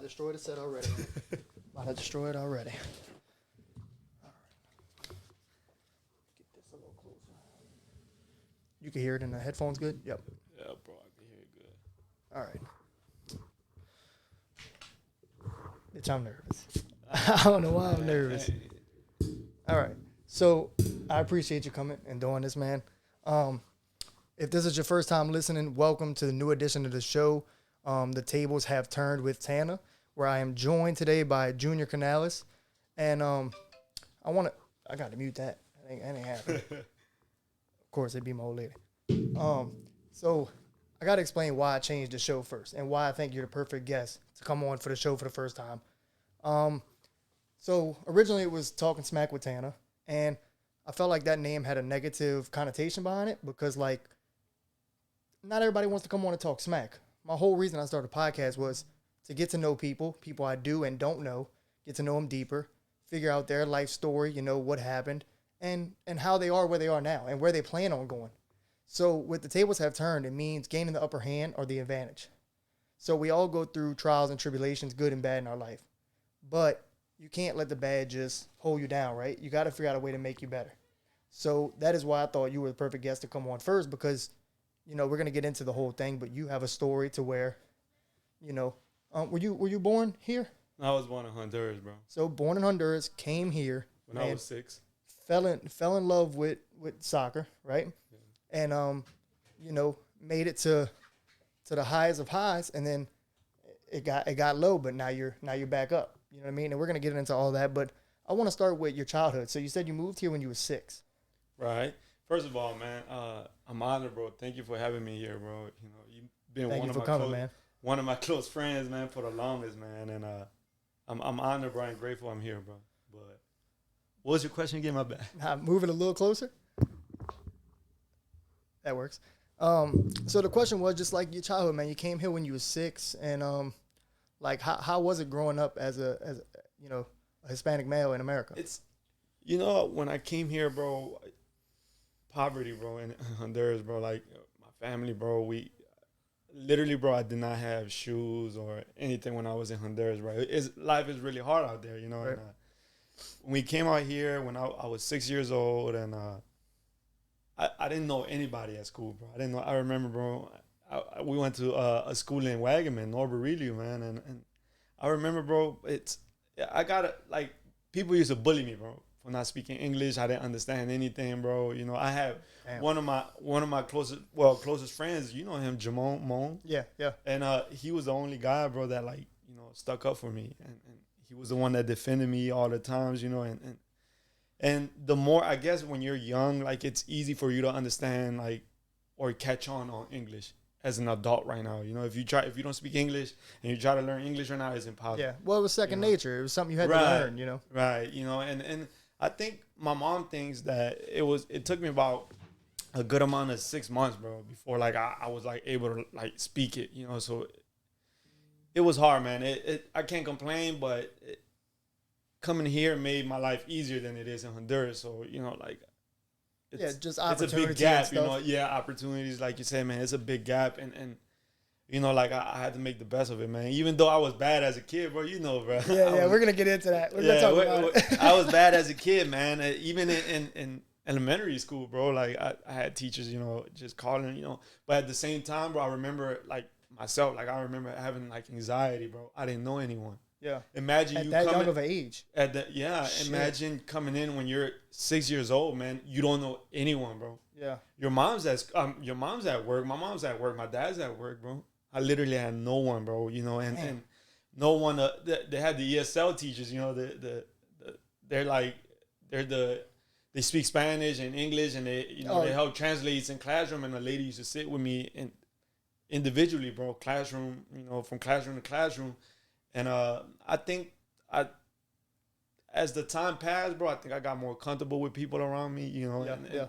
destroy the set already. About to destroy it already. All right. Get this a little closer. You can hear it in the headphones good? Yep. Yeah, bro, I can hear it good. All right. Bitch, I'm nervous. I don't know why I'm nervous. All right. So I appreciate you coming and doing this, man. If this is your first time listening, welcome to the new edition of the show. The tables have turned with Tana, where I am joined today by Junior Canales. And I got to mute that. That ain't happening. Of course, it'd be my old lady. So I got to explain why I changed the show first and why I think you're the perfect guest to come on for the show for the first time. So originally it was Talking Smack with Tana, and I felt like that name had a negative connotation behind it because, like, not everybody wants to come on and talk smack. My whole reason I started a podcast was to get to know people I do and don't know, get to know them deeper, figure out their life story, what happened, and how they are where they are now and where they plan on going. So with the tables have turned, it means gaining the upper hand or the advantage. So we all go through trials and tribulations, good and bad in our life. But you can't let the bad just hold you down, right? You got to figure out a way to make you better. So that is why I thought you were the perfect guest to come on first because, we're going to get into the whole thing, but you have a story to where, were you born here? I was born in Honduras, bro. So born in Honduras, came here. When I was 6. Fell in love with soccer, right? Yeah. And, made it to the highest of highs, and then it got low, but now you're back up. You know what I mean? And we're going to get into all that, but I want to start with your childhood. So you said you moved here when you were 6. Right. First of all, man, I'm honored, bro. Thank you for having me here, bro. You've been one of my close friends, man, for the longest, man. And I'm honored, bro, and grateful I'm here, bro. But what was your question again? My bad. Move it a little closer. That works. So the question was just like your childhood, man. You came here when you were 6, and like how was it growing up as a Hispanic male in America? It's when I came here, bro, poverty, bro, in Honduras, bro, like my family, bro, we literally, bro, I did not have shoes or anything when I was in Honduras, bro. Life is really hard out there, Right. And, when we came out here when I was 6 years old, and I didn't know anybody at school, bro. I remember, bro, we went to a school in Wagaman, Norberelio, man, and I remember, bro, people used to bully me, bro, for not speaking English. I didn't understand anything, bro. I have one of my closest friends, him, Jamon Mon. Yeah. And he was the only guy, bro, that stuck up for me, and he was the one that defended me all the times, and the more, I guess, when you're young, like, it's easy for you to understand, like, or catch on English as an adult right now. If you don't speak English and you try to learn English right now, it's impossible. Yeah. Well, it was second nature. It was something you had to learn, Right. And I think my mom thinks that it took me about a good amount of 6 months, bro, before like I was like able to like speak it, so it was hard, man. I can't complain, but coming here made my life easier than it is in Honduras. So, like, just it's a big gap, opportunities, like you said, man, it's a big gap. And like I had to make the best of it, man. Even though I was bad as a kid, bro, bro. Yeah, we're going to get into that. We're going to talk about it. I was bad as a kid, man. Even in elementary school, bro, like I had teachers, just calling, But at the same time, bro, I remember, like, myself, like, I remember having, like, anxiety, bro. I didn't know anyone. Yeah. Imagine at you that coming young of an age. Imagine coming in when you're 6 years old, man. You don't know anyone, bro. Yeah. Your mom's at work. My mom's at work. My dad's at work, bro. I literally had no one, bro. And no one. They had the ESL teachers. They speak Spanish and English, and they help translate in classroom. And the lady used to sit with me and individually, bro, classroom, from classroom to classroom. And I think as the time passed, bro, I think I got more comfortable with people around me, and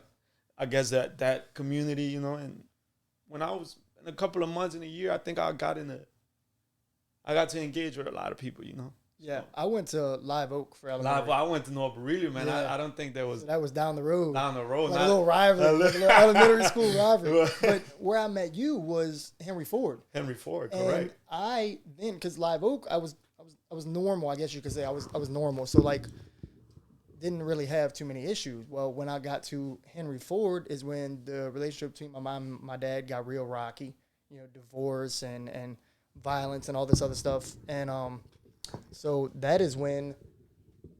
I guess that community, and when I was in a couple of months in a year, I think I got to engage with a lot of people, Yeah, I went to Live Oak for elementary. I went to Norberelio, man. Yeah. I don't think there was... That was down the road. Like a little rivalry, like a little elementary school rivalry. But where I met you was Henry Ford. Henry Ford, correct. And because Live Oak, I was normal, I guess you could say. I was normal. So like didn't really have too many issues. Well, when I got to Henry Ford is when the relationship between my mom and my dad got real rocky. You know, divorce and violence and all this other stuff. And so that is when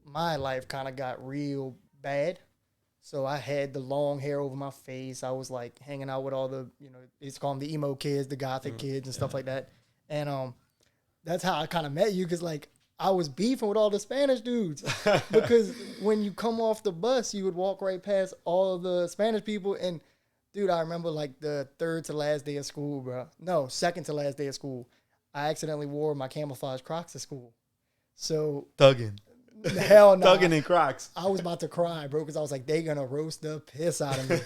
my life kind of got real bad. So I had the long hair over my face. I was like hanging out with all the, you know, it's called them the emo kids, the gothic kids and stuff like that. And that's how I kind of met you, because like I was beefing with all the Spanish dudes because when you come off the bus, you would walk right past all of the Spanish people. And dude, I remember like the third to last day of school, bro. No, second to last day of school. I accidentally wore my camouflage Crocs to school. So Thugging. hell no. Thugging in Crocs. I was about to cry, bro, because I was like, they gonna roast the piss out of me.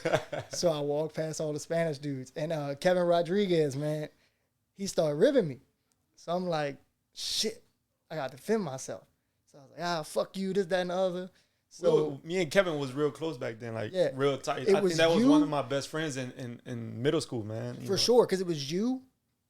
So I walked past all the Spanish dudes. And Kevin Rodriguez, man, he started ribbing me. So I'm like, shit, I got to defend myself. So I was like, fuck you, this, that, and the other. So me and Kevin was real close back then, like real tight. I think was that was you- one of my best friends in middle school, man. for sure, because it was you,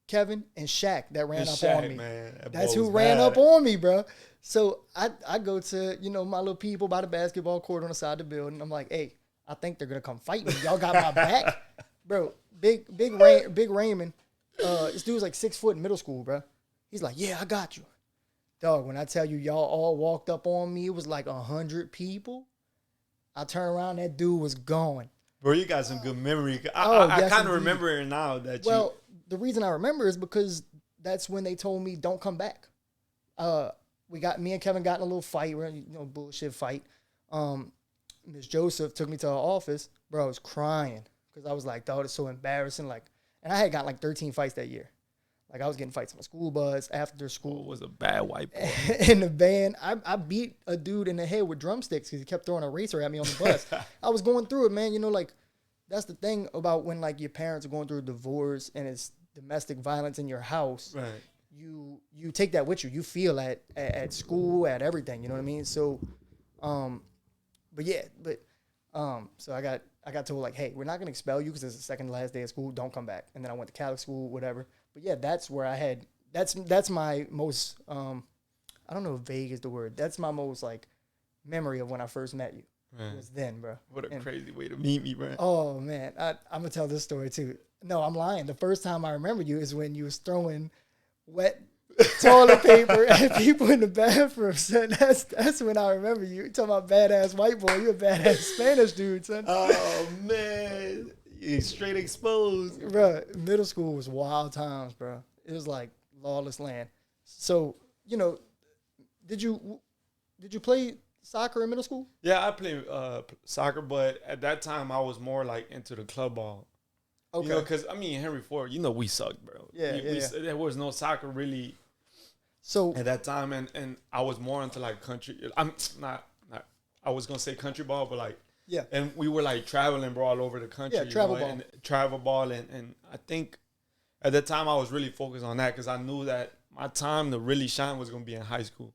Kevin, and Shaq that ran And up Shaq, on me. man, that That's boy who was ran bad. up on me, bro. So I go to, you know, my little people by the basketball court on the side of the building. I'm like, hey, I think they're gonna come fight me. Y'all got my back, bro. Big Raymond. This dude was like 6 foot in middle school, bro. He's like, yeah, I got you, dog. When I tell you, y'all all walked up on me, it was like 100 people. I turned around, that dude was gone. Bro, you got some good memory. yes, I kind of indeed. remember it now that Well, the reason I remember is because that's when they told me don't come back. Me and Kevin got in a little fight, you know, bullshit fight. Miss Joseph took me to her office. Bro, I was crying because I was like, dog, it's so embarrassing. Like, and I had gotten like 13 fights that year. Like I was getting fights on the school bus, after school. was a bad white boy. In the band, I beat a dude in the head with drumsticks because he kept throwing a racer at me on the bus. I was going through it, man. You know, like that's the thing about when like your parents are going through a divorce and it's domestic violence in your house. Right. You take that with you. You feel at school, at everything. You know what I mean? So, so I got told like, hey, we're not gonna expel you because it's the second to last day of school. Don't come back. And then I went to Catholic school, whatever. But yeah, that's where I had. That's my most. I don't know if vague is the word. That's my most like memory of when I first met you. Right. Was then, bro. What a crazy way to meet me, bro. Oh man, I'm gonna tell this story too. No, I'm lying. The first time I remember you is when you was throwing wet toilet paper at people in the bathroom. Son, that's when I remember you. You talking about badass white boy. You a badass Spanish dude, son. Oh man, you straight exposed, bro. Middle school was wild times, bro. It was like lawless land. So you know, did you play soccer in middle school? Yeah, I played soccer, but at that time I was more like into the club ball. Okay. You know, because I mean Henry Ford, you know we sucked, bro. Yeah, there was no soccer really. So at that time, and I was more into like country. I'm not. I was gonna say country ball, but like and we were like traveling, bro, all over the country. Yeah, travel ball. And travel ball, and I think at that time I was really focused on that because I knew that my time to really shine was gonna be in high school.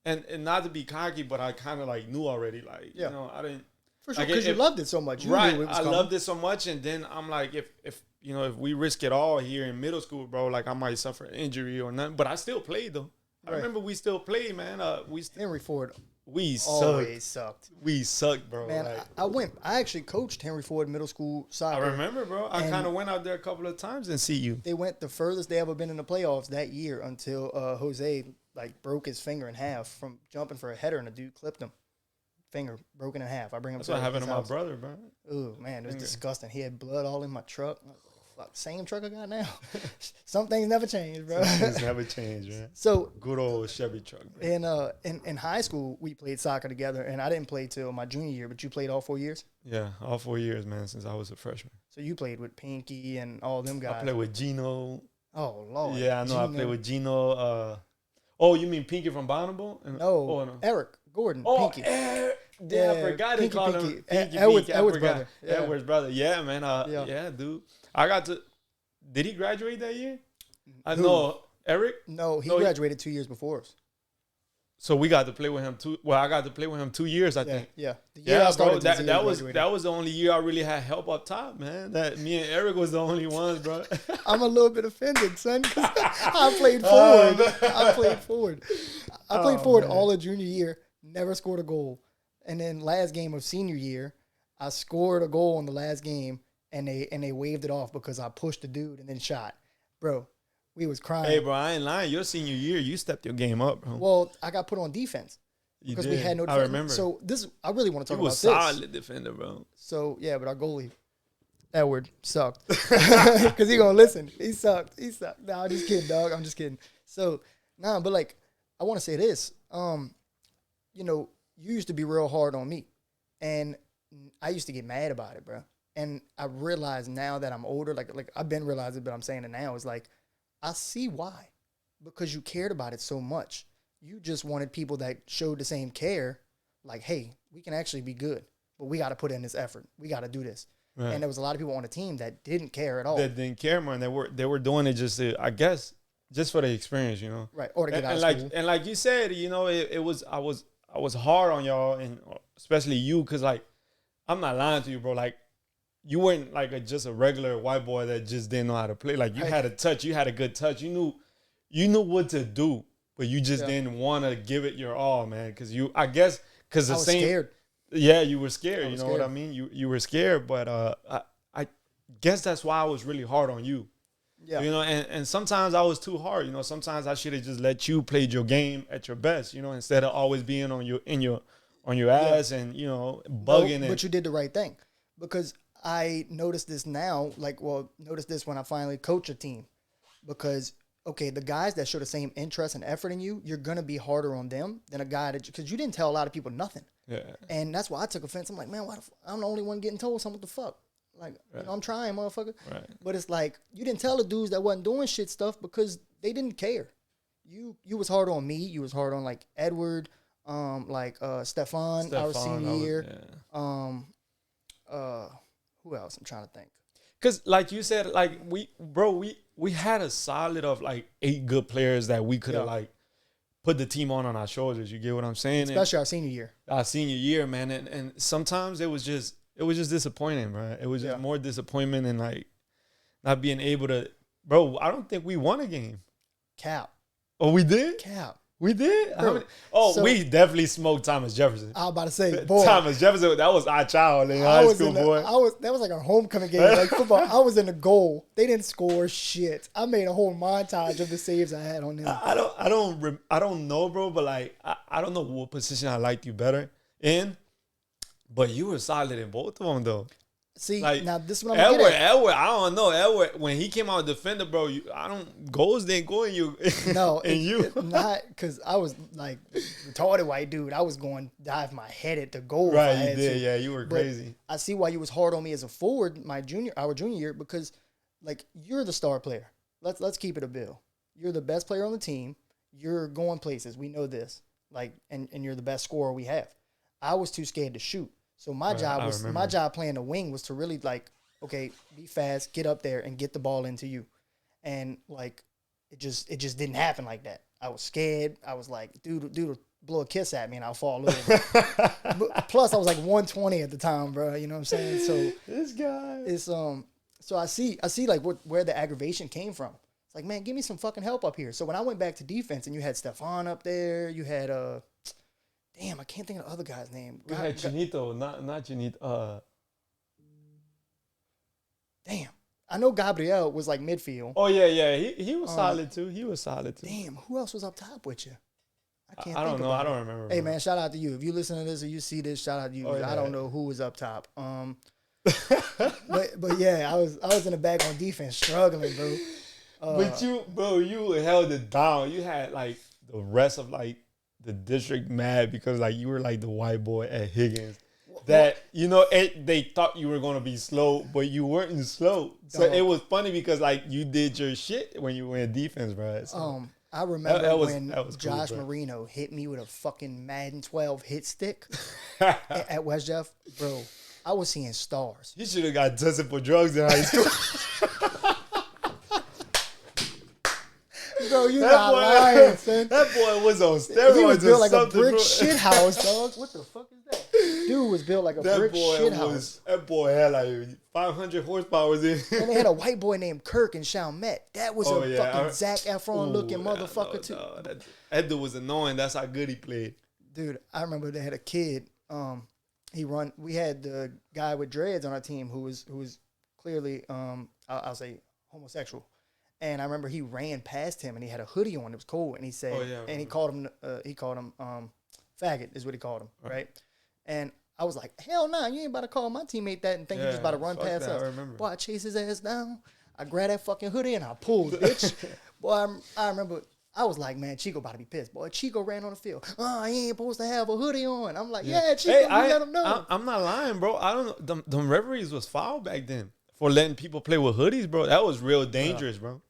And not to be cocky, but I kind of like knew already, like you know, I didn't. For sure, because you loved it so much. You right, knew it was I coming. loved it so much, and then I'm like, if you know, if we risk it all here in middle school, bro, like I might suffer an injury or nothing. But I still played though. Right. I remember we still played, man. Henry Ford. We always sucked. We sucked, bro. Man, like, I actually coached Henry Ford middle school soccer. I remember, bro. I kind of went out there a couple of times and see you. They went the furthest they ever been in the playoffs that year until Jose like broke his finger in half from jumping for a header and the dude clipped him. Finger broken in half. I bring him. That's what happened to my brother, bro. Oh man, it was disgusting. He had blood all in my truck. Fuck, same truck I got now. Some things never change, bro. Some things never change, man. So good old Chevy truck, bro. In high school we played soccer together, and I didn't play till my junior year, but you played all 4 years. Yeah, all 4 years, man, since I was a freshman. So you played with Pinky and all them guys. I played with Gino. Oh Lord. Yeah, I know. Gino. I played with Gino. Oh, you mean Pinky from Bonneville? No, Eric Gordon. Oh, Pinky. Yeah, I forgot they called him Pinky. Edward's brother. Yeah. Edward's brother. Yeah, man. Yeah, dude. I got to. Did he graduate that year? I know. Eric? No, he graduated 2 years before us. So we got to play with him I got to play with him 2 years, I think. Yeah. The year I started, bro. That was the only year I really had help up top, man. That me and Eric was the only ones, bro. I'm a little bit offended, son, because I played forward. I played forward all of junior year, never scored a goal. And then last game of senior year, I scored a goal in the last game, and they waved it off because I pushed the dude and then shot. Bro, we was crying. Hey, bro, I ain't lying. Your senior year, you stepped your game up, bro. Well, I got put on defense because we had no defense. I remember. So I really want to talk about this. You was solid defender, bro. So, yeah, but our goalie, Edward, sucked. Because he going to listen. He sucked. Nah, I'm just kidding, dog. I'm just kidding. So, but like, I want to say this. You know, you used to be real hard on me. And I used to get mad about it, bro. And I realize now that I'm older, like I've been realizing, but I'm saying it now, is like, I see why. Because you cared about it so much. You just wanted people that showed the same care, like, hey, we can actually be good, but we got to put in this effort. We got to do this. Right. And there was a lot of people on the team that didn't care at all. That didn't care, man. They were doing it just to, I guess, just for the experience, you know. Right. Or to get out of school. And like you said, you know, I was hard on y'all, and especially you, because, like, I'm not lying to you, bro. Like, you weren't like just a regular white boy that just didn't know how to play. Like, you had a touch. You had a good touch. You knew what to do, but you just didn't want to give it your all, man. Because I was scared. Yeah, you were scared. You know what I mean? You were scared, but I guess that's why I was really hard on you. Yeah. You know, and sometimes I was too hard. You know, sometimes I should have just let you play your game at your best, you know, instead of always being on your ass and, you know, bugging. But you did the right thing, because I noticed this now, notice this when I finally coach a team, because, okay, the guys that show the same interest and effort in you, you're going to be harder on them than a guy because you didn't tell a lot of people nothing. Yeah. And that's why I took offense. I'm like, man, I'm the only one getting told something. What the fuck? Like, you know, I'm trying, motherfucker. Right. But it's like, you didn't tell the dudes that wasn't doing shit stuff because they didn't care. You was hard on me. You was hard on, like, Edward, Stefan, our senior year. Yeah. Who else? I'm trying to think. Because, like you said, like, we had a solid of, like, 8 good players that we could have, like, put the team on our shoulders. You get what I'm saying? Especially our senior year. Our senior year, man. And sometimes it was just disappointing, bro. It was just more disappointment and, like, not being able to. Bro, I don't think we won a game. Cap. Oh, we did? Cap. We did? Bro, we definitely smoked Thomas Jefferson. I was about to say, boy. Thomas Jefferson, that was our child in high school, boy. That was like a homecoming game, like football. I was in the goal. They didn't score shit. I made a whole montage of the saves I had on them. I don't know, bro, but, like, I don't know what position I liked you better in, but you were solid in both of them, though. See, like, now this is what I'm Edward, I don't know. Edward, when he came out defender, bro, goals didn't go in you. No, not because I was like retarded white dude. I was going to dive my head at the goal. Right, you did. Yeah, you were crazy. I see why you was hard on me as a forward our junior year, because, like, you're the star player. Let's keep it a bill. You're the best player on the team. You're going places. We know this. Like, and you're the best scorer we have. I was too scared to shoot. So my job playing the wing was to really, like, okay, be fast, get up there, and get the ball into you. And, like, it just didn't happen like that. I was scared. I was like, dude would blow a kiss at me and I'll fall over. Plus, I was like 120 at the time, bro. You know what I'm saying? So this guy is So I see like where the aggravation came from. It's like, man, give me some fucking help up here. So when I went back to defense and you had Stefan up there, you had damn, I can't think of the other guy's name. We had Chinito, not Chinito. Damn. I know Gabriel was like midfield. Oh, yeah. He was solid, too. Damn, who else was up top with you? I don't know. I don't remember. Hey, man, shout out to you. If you listen to this or you see this, shout out to you. I don't know who was up top. But yeah, I was in the back on defense struggling, bro. But you held it down. You had, like, the rest of, like, the district mad because, like, you were like the white boy at Higgins. That, you know, they thought you were going to be slow, but you weren't slow. So it was funny because, like, you did your shit when you were in defense, bro. So I remember when Josh Marino hit me with a fucking Madden 12 hit stick at West Jeff. Bro, I was seeing stars. You should have got tested for drugs in high school. Bro, you not lying, son. That boy was on steroids. He was built like a brick bro. shit house, dog. What the fuck is that? Dude was built like a brick shit house. That boy had like 500 horsepower in. And they had a white boy named Kirk and Chalmette. That was fucking Zac Efron looking motherfucker too. No, that dude was annoying. That's how good he played. Dude, I remember they had a kid. We had the guy with dreads on our team who was clearly I'll say homosexual. And I remember he ran past him and he had a hoodie on. It was cold, and he said, and he called him faggot is what he called him, right? And I was like, hell no, you ain't about to call my teammate that and think you're just about to run past us. Boy, I chased his ass down. I grabbed that fucking hoodie and I pulled, bitch. Boy, I remember. I was like, man, Chico about to be pissed. Boy, Chico ran on the field. Oh, he ain't supposed to have a hoodie on. I'm like, yeah, Chico, you let him know. I'm not lying, bro. I don't know. Them referees was foul back then for letting people play with hoodies, bro. That was real dangerous, bro.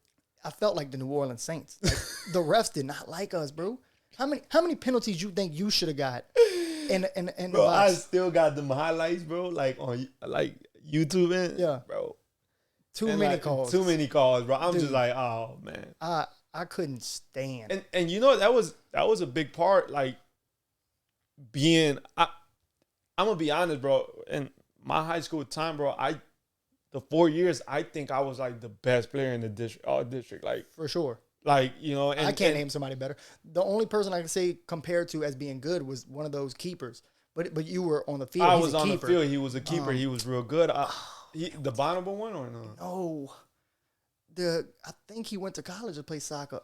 I felt like the New Orleans Saints. Like, the refs did not like us, bro. How many penalties you think you should have got? In bro, the box? I still got them highlights, bro. Like on YouTube, man. Bro. Too many calls, bro. I'm just like, oh man. I couldn't stand. And you know that was a big part. Like being, I'm gonna be honest, bro. In my high school time, bro, the 4 years, I think I was like the best player in the district, like for sure. Like, you know, I can't name somebody better. The only person I can say compared to as being good was one of those keepers. But you were on the field. I was on the field. He was a keeper. He was real good. The Bonneville one or no? No. I think he went to college to play soccer.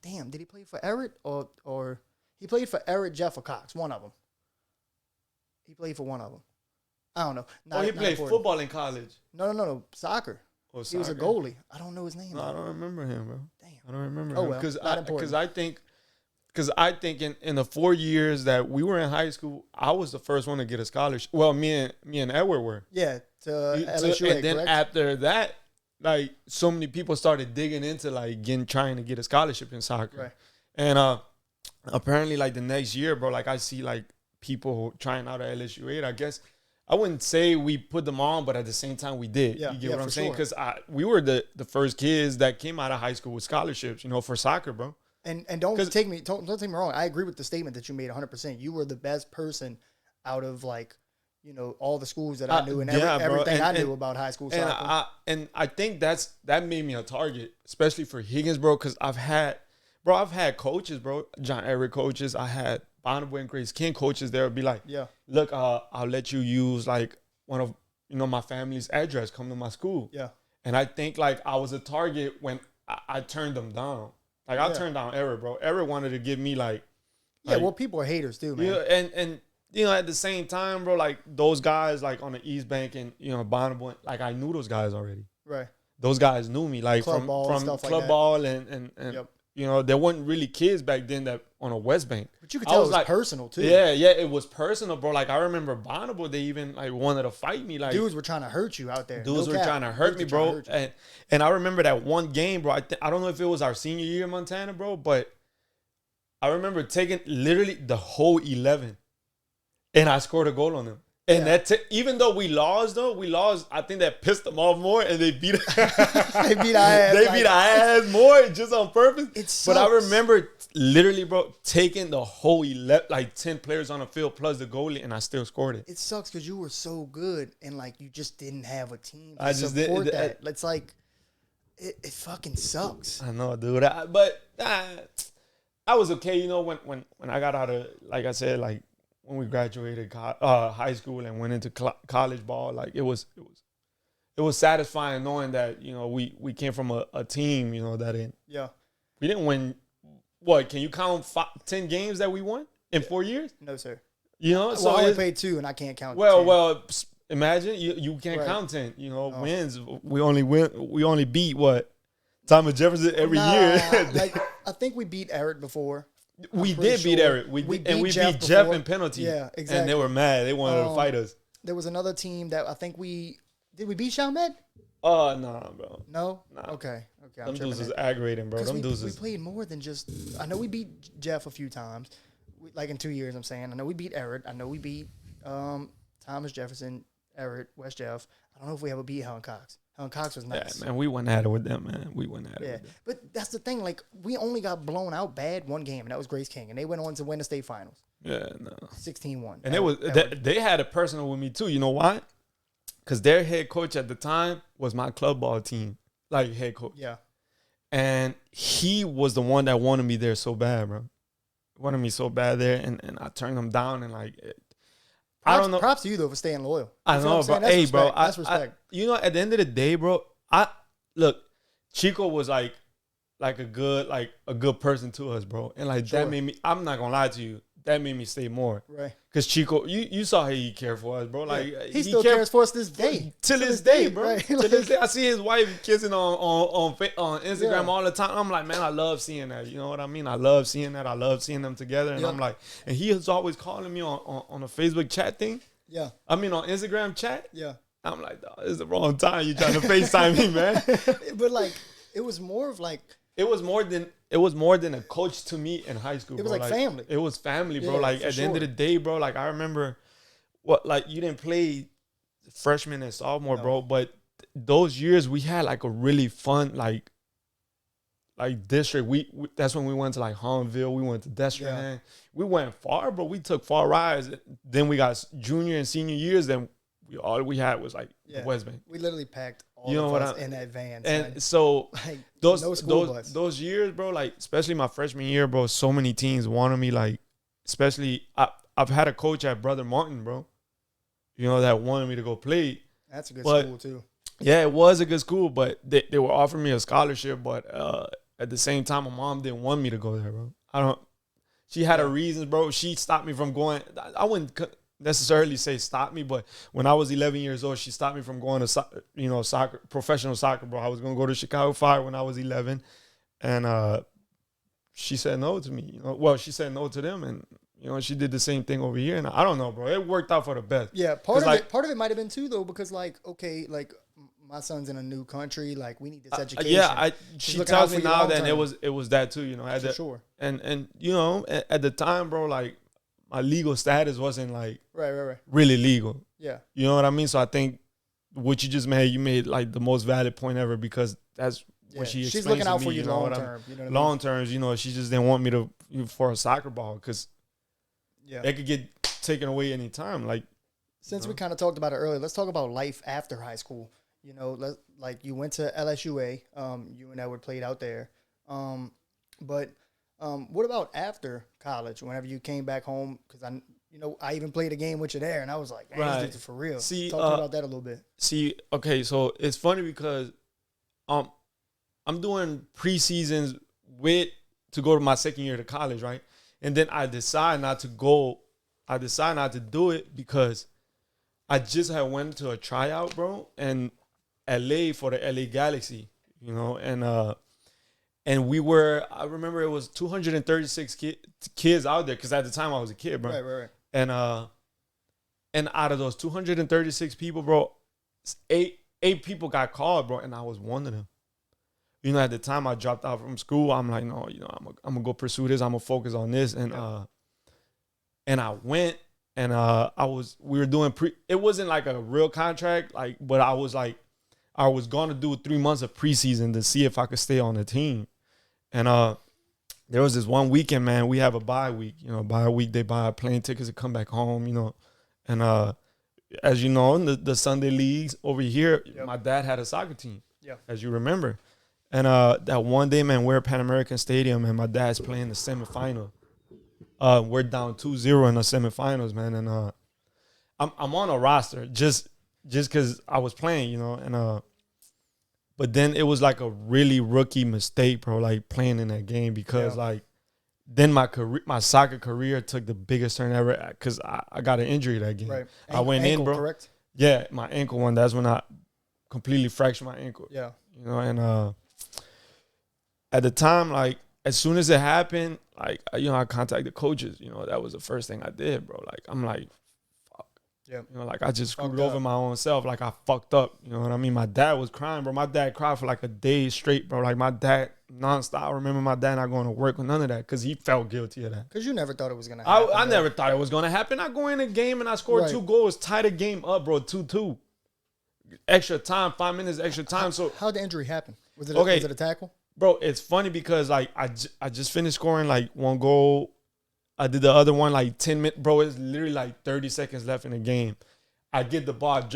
Damn, did he play for Everett or he played for Everett, Jeff, or Cox? One of them. He played for one of them. I don't know. He played football in college. No. Soccer. Oh, soccer. He was a goalie. I don't know his name. No, I don't remember him, bro. Damn. I don't remember him. Well, because I think in the 4 years that we were in high school, I was the first one to get a scholarship. Well, me and Edward were. Yeah, to LSU. And then after that, like so many people started digging into like trying to get a scholarship in soccer. Right. And apparently like the next year, bro, like I see like people trying out at LSU 8. I guess I wouldn't say we put them on, but at the same time we did. Yeah, you get what I'm saying? Sure. Because we were the first kids that came out of high school with scholarships, you know, for soccer, bro. And don't take me wrong. I agree with the statement that you made 100%. You were the best person out of like, you know, all the schools that I knew and everything I knew about high school soccer. And I think that made me a target, especially for Higgins, bro, because I've had coaches, bro, John Eric coaches. I had Bonneville and Grace King coaches there would be like, look, I'll let you use like one of, you know, my family's address, come to my school. Yeah. And I think like I was a target when I turned them down. Like I turned down Eric, bro. Eric wanted to give me like. Yeah, well, people are haters too, man. Yeah, and you know, at the same time, bro, like those guys like on the East Bank and, you know, Bonneville, like I knew those guys already. Right. Those guys knew me, like club from stuff club like ball and you know, there weren't really kids back then that on a West Bank. But you could tell it was like, personal too. Yeah, it was personal, bro. Like I remember Bonneville, they even like wanted to fight me. Like dudes were trying to hurt you out there. Dudes were trying to hurt me, bro. And I remember that one game, bro. I don't know if it was our senior year in Montana, bro, but I remember taking literally the whole 11, and I scored a goal on them. And even though we lost, I think that pissed them off more, and they beat they beat our ass. They beat our ass more just on purpose. But I remember literally, bro, taking the whole 11, like 10 players on the field plus the goalie, and I still scored it. It sucks because you were so good, and like you just didn't have a team to I just support that. It's like it fucking sucks. I know, dude. But I was okay, you know, when I got out of, like I said, like. When we graduated high school and went into college ball, like it was satisfying knowing that, you know, we came from a team, you know, that we didn't win. What, can you count 10 games that we won in 4 years? No, sir. You know, so I only played 2 and I can't count. Well, imagine you can't count 10. You know, wins. We only beat what, Thomas Jefferson every year. Like I think we beat Eric before. We did beat Eric. We beat Jeff in penalty. Yeah, exactly. And they were mad. They wanted to fight us. There was another team that I think did we beat Chalmette? Nah, bro. No? Nah. Okay. Them dudes is aggravating, bro. Them dudes we played more than just. I know we beat Jeff a few times, like in 2 years. I'm saying. I know we beat Eric. I know we beat Thomas Jefferson, Eric, West Jeff. I don't know if we ever beat Helen Cox. Cox was nice. Yeah, man, we went at it with them, man. We went at it with them. But that's the thing. Like, we only got blown out bad one game, and that was Grace King. And they went on to win the state finals. Yeah, no. 16-1. And they had it personal with me, too. You know why? Because their head coach at the time was my club ball team, like head coach. Yeah. And he was the one that wanted me there so bad, bro. Wanted me so bad there, and I turned him down, and like, I don't know. Props to you though for staying loyal. I know, bro. Hey, respect. bro. That's respect. You know, at the end of the day, bro, look, Chico was like a good person to us, bro, and like that made me. I'm not gonna lie to you. That made me stay more. Right. Because Chico, you saw how he cared for us, bro. Like he still cares for us this day. Till this day, bro. Right. Till this day. I see his wife kissing on Instagram all the time. I'm like, man, I love seeing that. You know what I mean? I love seeing that. I love seeing them together. And I'm like, and he is always calling me on a Facebook chat thing. Yeah. I mean, on Instagram chat. Yeah. I'm like, dog, this is the wrong time. You trying to FaceTime me, man. But like, it was more of like. It was more than a coach to me in high school. It was bro. like family. It was family, bro. Yeah, like at the end of the day, bro. Like I remember, you didn't play freshman and sophomore, bro. But those years we had like a really fun like district. We that's when we went to like Hunville. We went to Destrehan. We went far, bro. We took far rides. Then we got junior and senior years. Then all we had was like the West Bank. We literally packed all of us in that van. And so like, those years, bro, like especially my freshman year, bro, so many teams wanted me, like, especially I've had a coach at Brother Martin, bro, you know, that wanted me to go play. That's a good school too. Yeah, it was a good school, but they were offering me a scholarship, but at the same time, my mom didn't want me to go there, bro. She had her reasons, bro. She stopped me from going. I wouldn't necessarily say stop me, but when I was 11 years old, she stopped me from going to soccer, professional soccer, bro. I was gonna go to Chicago Fire when I was 11, and she said no to me. Well, she said no to them, and she did the same thing over here. And I don't know, bro. It worked out for the best. Yeah, part of it might have been too though, because like, okay, like my son's in a new country, like we need this education. She tells me now that it was that too, For sure. And at the time, bro, like, my legal status wasn't like right. really legal. Yeah. You know what I mean? So I think what you made like the most valid point ever, because that's what she explained. She's looking out to for me, you long term. Long terms, she just didn't want me to for a soccer ball, because it could get taken away anytime. Like, since we kind of talked about it earlier, let's talk about life after high school. Like you went to LSUA. You and Edward played out there. But what about after college? Whenever you came back home, because I even played a game with you there, and I was like, "Man, this dude's for real." See, talk to me about that a little bit. See, okay, so it's funny because, I'm doing preseasons to go to my second year of college, right? And then I decide not to go. I decide not to do it because I just had went to a tryout, bro, and LA for the LA Galaxy, and we were, I remember it was 236 kids out there, because at the time I was a kid, bro. Right. And out of those 236 people, bro, eight people got called, bro, and I was one of them. At the time I dropped out from school, I'm like, no, I'm gonna go pursue this. I'm gonna focus on this, and I went, and we were doing it wasn't like a real contract, like, but I was gonna do 3 months of preseason to see if I could stay on the team. And there was this one weekend, man, we have a bye week. Bye week, they buy plane tickets to come back home, And as you know, in the Sunday leagues over here, my dad had a soccer team, as you remember. And that one day, man, we're at Pan American Stadium, and my dad's playing the semifinal. We're down 2-0 in the semifinals, man. And I'm on a roster just because I was playing, and but then it was like a really rookie mistake, bro, like playing in that game, because like then my soccer career took the biggest turn ever, because I got an injury that game. Right. I went in, bro. Correct? Yeah, my ankle one. That's when I completely fractured my ankle. Yeah. And at the time, like, as soon as it happened, like, I contacted coaches. That was the first thing I did, bro. Like, I'm like, fuck. Yeah. Like, I just screwed over my own self. Like, I fucked up. You know what I mean? My dad was crying, bro. My dad cried for like a day straight, bro. Like, my dad nonstop. I remember my dad not going to work with none of that, because he felt guilty of that. Because you never thought it was going to happen. I never thought it was going to happen. I go in a game and I scored 2 goals, tied a game up, bro, 2-2. extra time, 5 minutes extra time. So how'd the injury happen? Was it okay, was it a tackle? bro, it's funny because like I just finished scoring like one goal. I did the other one like 10 minutes. Bro, it's literally like 30 seconds left in the game. I get the ball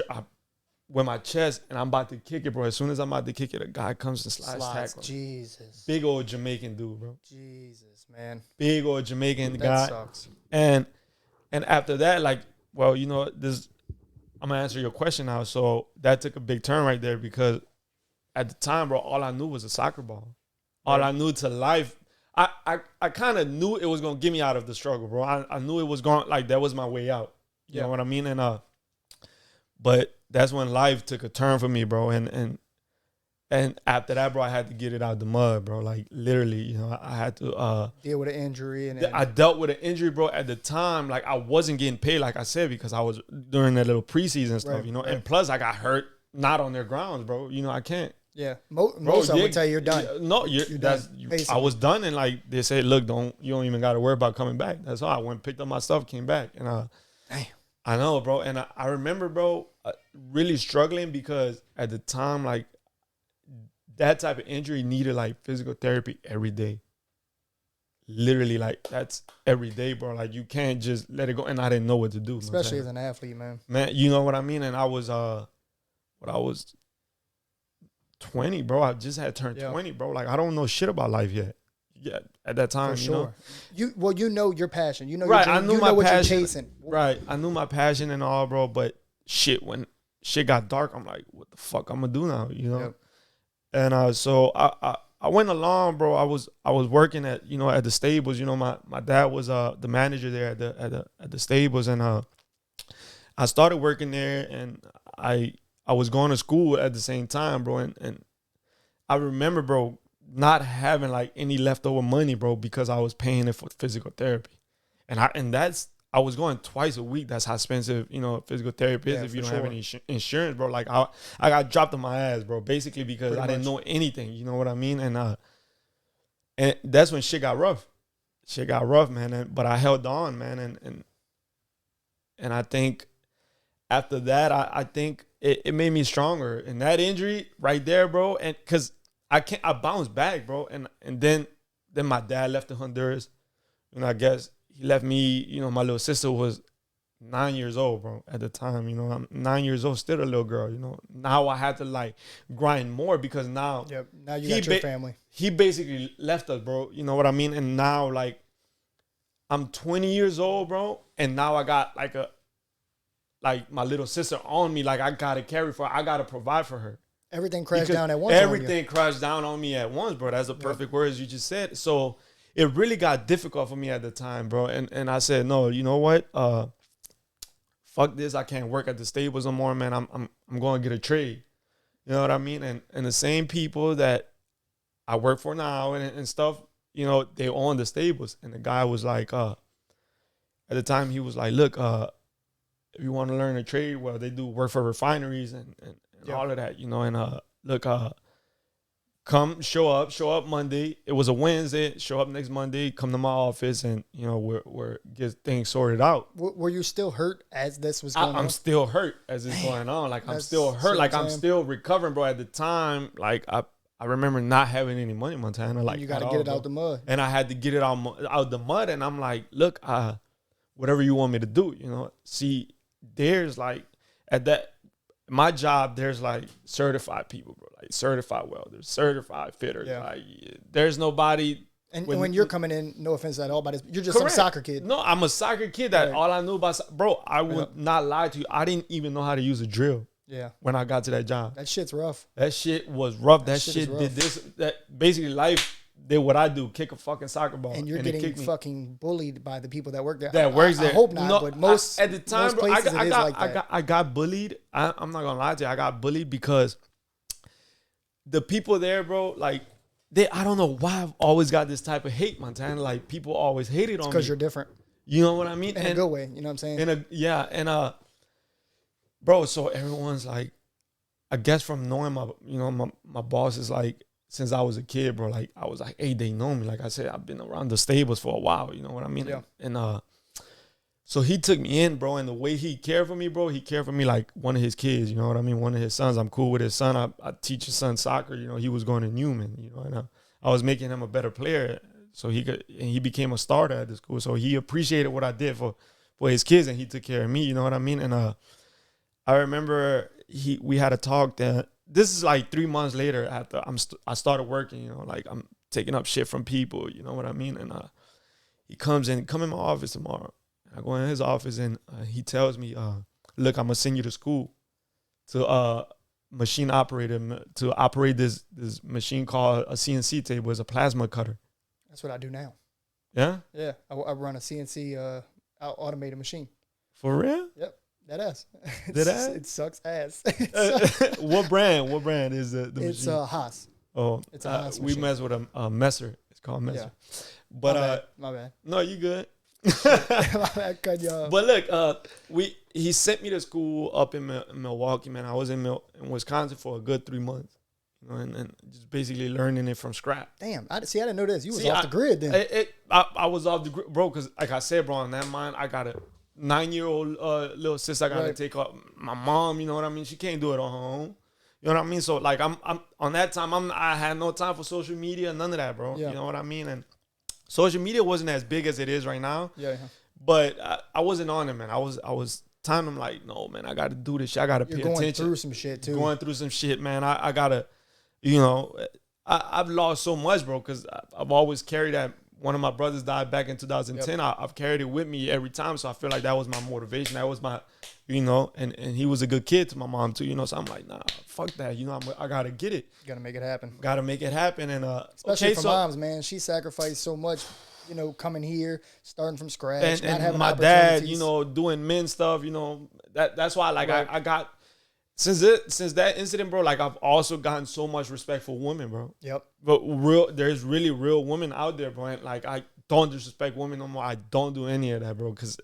with my chest and I'm about to kick it, bro. As soon as I'm about to kick it, a guy comes and slides tackle. Jesus. Big old Jamaican dude, bro. Jesus, man. Big old Jamaican That guy. sucks. And after that, like, well, you know, I'm gonna answer your question now. So that took a big turn right there because at the time, bro, all I knew was a soccer ball. All I knew to life. I kind of knew it was gonna get me out of the struggle, bro. I knew it was going like that was my way out. You know what I mean? And but that's when life took a turn for me, bro. And after that, bro, I had to get it out the mud, bro. Like literally, you know, I had to deal with an injury and then I dealt with an injury, bro. At the time, like I wasn't getting paid, like I said, because I was during that little preseason stuff, you know. And plus, I got hurt not on their grounds, bro. You know, I can't. Yeah, most of them would tell you you're done. No, I was done, and like they said, look, you don't even got to worry about coming back. That's all. I went, picked up my stuff, came back, and damn. I know, bro. And I remember, bro, really struggling because at the time, like that type of injury needed like physical therapy every day. Literally, like that's every day, bro. Like you can't just let it go. And I didn't know what to do, especially as an athlete, man. Man, you know what I mean. And I was I was 20, bro. I just had turned 20, bro. Like I don't know shit about life yet. Yeah, at that time, for sure. You know your passion. You know right. Your I knew you my know what passion. you're chasing. Right. I knew my passion and all, bro. But shit, when shit got dark, I'm like, what the fuck I'm gonna do now? You know. Yep. And so I went along, bro. I was working at at the stables. You know, my dad was the manager there at the stables, and I started working there, and I was going to school at the same time, bro. And I remember, bro, not having like any leftover money, bro, because I was paying it for physical therapy, and I was going twice a week. That's how expensive, physical therapy is if you don't have any insurance, bro. Like I got dropped on my ass, bro, basically because I didn't know anything. You know what I mean? And that's when shit got rough. Shit got rough, man. But I held on, man. And I think after that, I think it made me stronger. And that injury right there, bro, and because I bounced back, bro. And then my dad left to Honduras. I guess he left me, my little sister was 9 years old, bro, at the time. I'm 9 years old, still a little girl, Now I had to, like, grind more because now... Yep, now you got your family. He basically left us, bro. You know what I mean? And now, like, I'm 20 years old, bro, and now I got, like my little sister on me. Like, I got to carry for her. I got to provide for her. Everything crashed down at once. Everything crashed down on me at once, bro. That's the perfect words you just said. So... it really got difficult for me at the time, bro. And I said, no, you know what? Fuck this. I can't work at the stables no more, man. I'm going to get a trade. You know what I mean? And the same people that I work for now and stuff, they own the stables. And the guy was like, at the time he was like, look, if you want to learn a trade, well, they do work for refineries and all of that, and look, come, show up Monday. It was a Wednesday. Show up next Monday. Come to my office, and we're get things sorted out. Were you still hurt as this was going on? I'm still hurt as it's going on. Like I'm still hurt. Like I'm still recovering, bro. At the time, like I remember not having any money, Montana. Like you got to get it out the mud, and I had to get it out the mud. And I'm like, look, whatever you want me to do, See, there's like at that. My job, there's like certified people, bro, like certified welders, certified fitters. Yeah. Like there's nobody. And when you're coming in, no offense at all, but you're just some soccer kid. No, I'm a soccer kid that all I knew about, bro, I would not lie to you. I didn't even know how to use a drill. Yeah. When I got to that job. That shit's rough. That shit was rough. That shit did this. That basically life did what I do, kick a fucking soccer ball. And you're getting fucking bullied by the people that work there. That works there. I hope not, but most at the time, bro, I got bullied. I'm not gonna lie to you. I got bullied because the people there, bro, like I don't know why I've always got this type of hate, Montana. Like people always hated on me. Because you're different. You know what I mean? In a good way. You know what I'm saying? Bro, so everyone's like, I guess from knowing my boss is like, since I was a kid, bro, like I was like, hey, they know me. Like I said, I've been around the stables for a while. You know what I mean? Yeah. And So he took me in, bro, and the way he cared for me, bro, he cared for me like one of his kids, you know what I mean? One of his sons. I'm cool with his son. I teach his son soccer, you know, he was going to Newman, you know, and I was making him a better player. So he became a starter at the school. So he appreciated what I did for his kids, and he took care of me, you know what I mean? And I remember we had a talk that this is like 3 months later after I started working, you know, like I'm taking up shit from people, you know what I mean? And he come in my office tomorrow. I go in his office and he tells me, look, I'm gonna send you to school to machine operator to operate this machine called a CNC table. It's a plasma cutter. That's what I do now. Yeah? Yeah. I run a CNC automated machine. For real? Yep. That ass. It sucks ass. What brand? What brand is the machine? It's Haas. Oh, it's a Haas we mess with a Messer. It's called Messer. Yeah. But my bad. No, you good. My bad, cut you off. But look, he sent me to school up in Milwaukee, man. I was in Wisconsin for a good 3 months, you know, and just basically learning it from scratch. Damn, I didn't know this. You was off the grid then. I was off the grid, bro, because like I said, bro, in that mind, I got a 9-year-old little sister. I gotta take up my mom. You know what I mean? She can't do it on her own. You know what I mean? So like I'm on that time. I had no time for social media, none of that, bro. Yeah. You know what I mean? And social media wasn't as big as it is right now. Yeah. But I wasn't on it, man. I was telling them like, no, man, I got to do this shit. I got to pay attention. Going through some shit too. Going through some shit, man. I gotta, you know, I've lost so much, bro, because I've always carried that. One of my brothers died back in 2010. Yep. I've carried it with me every time, so I feel like that was my motivation. That was my, you know, and he was a good kid to my mom too, you know. So I'm like, nah, fuck that, you know. I gotta get it. You gotta make it happen. Gotta make it happen, and especially for moms, man. She sacrificed so much, you know, coming here, starting from scratch, and having my dad, you know, doing men stuff, you know. That's why, like, right. I got. Since that incident, bro, like I've also gotten so much respect for women, bro. Yep. But there's really real women out there, bro. And like I don't disrespect women no more. I don't do any of that, bro. Because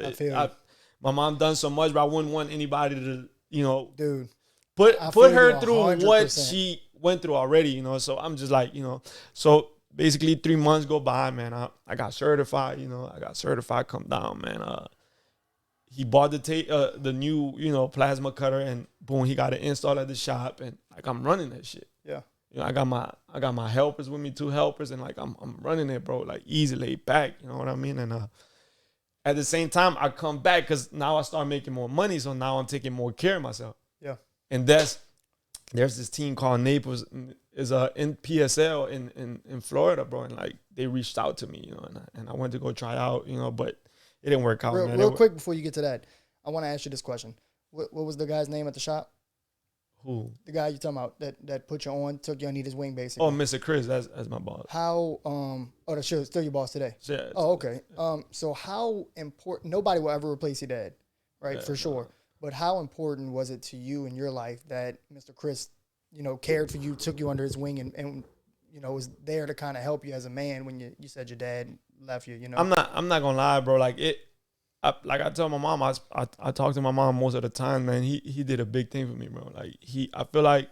my mom done so much, but I wouldn't want anybody to, you know, dude, put her through 100%. What she went through already, you know. So I'm just like, you know, so basically 3 months go by, man. I got certified, you know. I got certified, come down, man. He bought the new, you know, plasma cutter, and boom, he got it installed at the shop, and like I'm running that shit. Yeah. You know, I got my helpers with me, 2 helpers, and like I'm running it, bro, like easy, laid back. You know what I mean? And at the same time, I come back because now I start making more money, so now I'm taking more care of myself. Yeah. And there's this team called Naples, is in PSL in Florida, bro, and like they reached out to me, you know, and I went to go try out, you know, but it didn't work out, man. Real quick before you get to that, I want to ask you this question. What was the guy's name at the shop? Who? The guy you talking about that put you on, took you underneath his wing, basically. Oh, Mr. Chris, that's my boss. How that's still your boss today. Yeah. Oh, okay. So how important? Nobody will ever replace your dad, right? Yeah, for sure. No. But how important was it to you in your life that Mr. Chris, you know, cared for you, took you under his wing, and you know, was there to kind of help you as a man when you said your dad left you, you know? I'm not gonna lie, bro. Like like I tell my mom, I talk to my mom most of the time, man. He did a big thing for me, bro. Like I feel like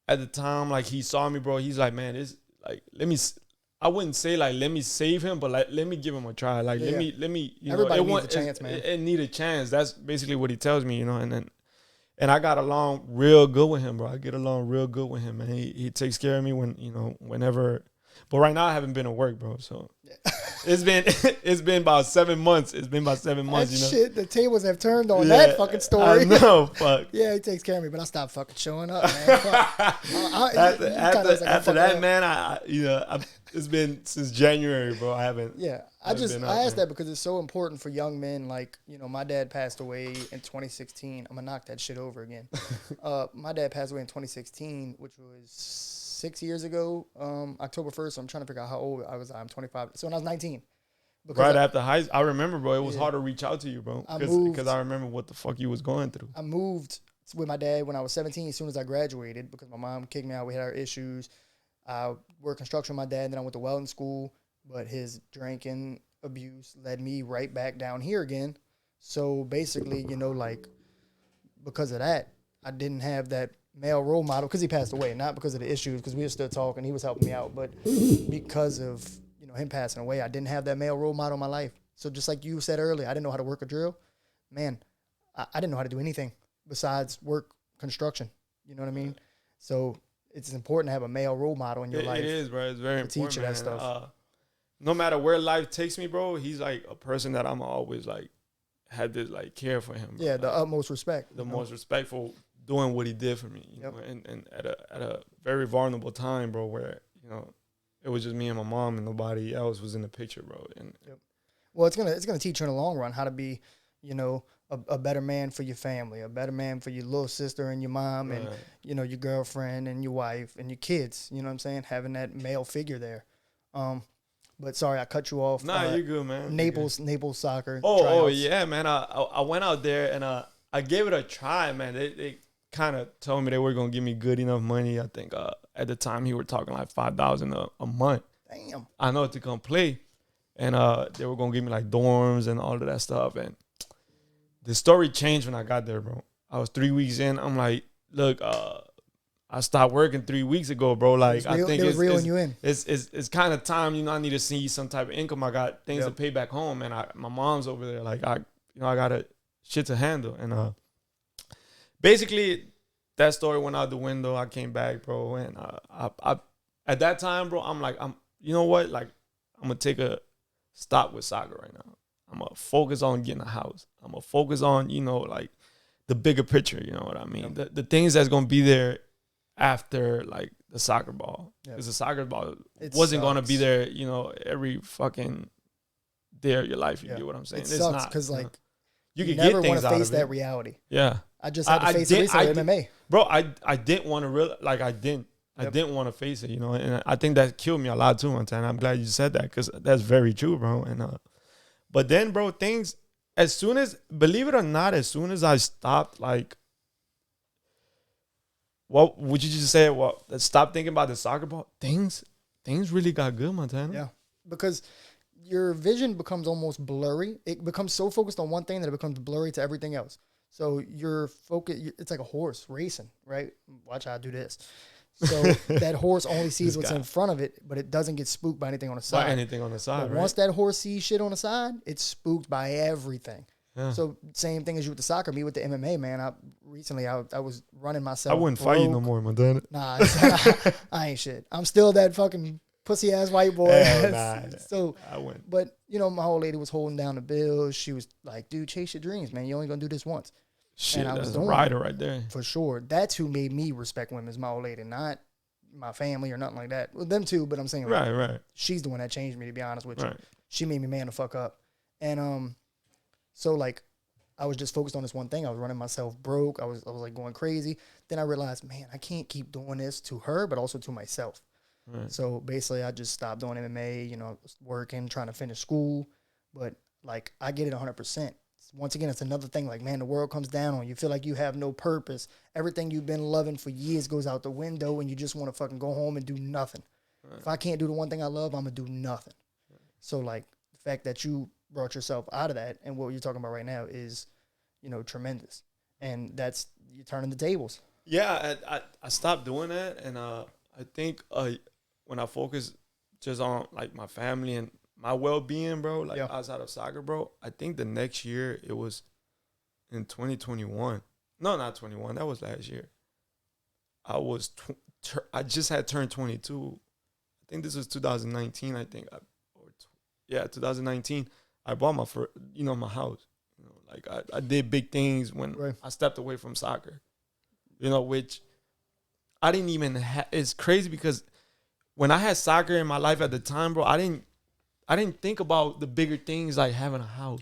at the time, like he saw me, bro. He's like, man, it's like I wouldn't say like let me save him, but like let me give him a try. Like let me you everybody know, needs a chance, man. It need a chance. That's basically what he tells me, you know. And I got along real good with him, bro. I get along real good with him, man. He takes care of me whenever. But right now I haven't been at work, bro. So it's been about 7 months. It's been about 7 months, you know. Shit, the tables have turned on that fucking story. I know, fuck. Yeah, he takes care of me, but I stopped fucking showing up, man. After that, man, it's been since January, bro. I haven't. Yeah, I asked that because it's so important for young men. Like, you know, my dad passed away in 2016. I'm gonna knock that shit over again. My dad passed away in 2016, which was 6 years ago, October 1st. So I'm trying to figure out how old I was. I'm 25. So when I was 19. Right after high school. I remember, bro, it was hard to reach out to you, bro. Because I remember what the fuck you was going through. I moved with my dad when I was 17 as soon as I graduated because my mom kicked me out. We had our issues. I worked construction with my dad, then I went to welding school. But his drinking abuse led me right back down here again. So basically, you know, like, because of that, I didn't have that male role model because he passed away, not because of the issues, because we were still talking, he was helping me out, but because of, you know, him passing away, I didn't have that male role model in my life. So just like you said earlier, I didn't know how to work a drill. Man, I didn't know how to do anything besides work construction. You know what I mean? So it's important to have a male role model in your life. It is, bro. It's very important. Teach you that stuff. No matter where life takes me, bro, he's like a person that I'm always like had this like care for him. Bro. Yeah, the utmost respect. The most respectful, doing what he did for me. You know, and at a very vulnerable time, bro, where it was just me and my mom and nobody else was in the picture, bro. And well, it's gonna teach you in the long run how to be, a better man for your family, a better man for your little sister and your mom, and your girlfriend and your wife and your kids. You know what I'm saying? Having that male figure there. But sorry, I cut you off. Nah, you're good, man. Naples soccer. Oh yeah, man. I went out there and I gave it a try, man. They kind of told me they were gonna give me good enough money. I think at the time he were talking like $5,000 a month. Damn. I know, to come play, and they were gonna give me like dorms and all of that stuff. And the story changed when I got there, bro. I was 3 weeks in. I'm like, look, I stopped working 3 weeks ago, bro. Like, I think it's reeling you in. It's kind of time, I need to see some type of income. I got things to pay back home, and my mom's over there. Like, I got a shit to handle, and basically that story went out the window. I came back, bro, and I at that time, bro, I'm like, you know what? Like, I'm gonna take a stop with soccer right now. I'm gonna focus on getting a house. I'm gonna focus on, like the bigger picture. You know what I mean? The things that's gonna be there after like the soccer ball, because the soccer ball wasn't gonna be there, every fucking day of your life. You get what I'm saying? It sucks because like you can never get things want to out face of it. that reality. Yeah, I just had to face it recently with MMA, bro. I didn't want to I didn't want to face it, and I think that killed me a lot too, Montana. I'm glad you said that because that's very true, bro. And but then, bro, things believe it or not, as soon as I stopped, like, what would you just say? Well, stop thinking about the soccer ball. Things really got good, Montana. Yeah, because your vision becomes almost blurry. It becomes so focused on one thing that it becomes blurry to everything else. So your focus, it's like a horse racing, right? Watch how I do this. So that horse only sees what's in front of it, but it doesn't get spooked by anything on the side. But once that horse sees shit on the side, it's spooked by everything. Yeah. So same thing as you with the soccer, me with the MMA, man. I was running myself. I wouldn't fight you no more, Montana. Nah, I ain't shit. I'm still that fucking pussy ass white boy. So I wouldn't. But my old lady was holding down the bills. She was like, dude, chase your dreams, man. You only gonna do this once. Shit, that's a rider right there. For sure. That's who made me respect women, is my old lady, not my family or nothing like that. Well, them too, but I'm saying, right. She's the one that changed me, to be honest with you. Right. She made me man the fuck up. And so like I was just focused on this one thing. I was running myself broke. I was like going crazy. Then I realized, man, I can't keep doing this to her, but also to myself. Right. So basically I just stopped doing MMA, working, trying to finish school. But like I get it 100%. Once again, it's another thing like, man, the world comes down on you. You feel like you have no purpose. Everything you've been loving for years goes out the window and you just want to fucking go home and do nothing. Right. If I can't do the one thing I love, I'm going to do nothing. Right. So like the fact that you brought yourself out of that and what you're talking about right now is, tremendous. And that's, you're turning the tables. Yeah, I stopped doing that. And I think when I focus just on like my family and my well-being, bro, like outside of soccer, bro, I think the next year it was in 2021. No, not 21. That was last year. I just had turned 22. I think this was 2019. 2019. I bought my first, my house. Like I did big things when I stepped away from soccer. Which I didn't even have. It's crazy because when I had soccer in my life at the time, bro, I didn't think about the bigger things like having a house,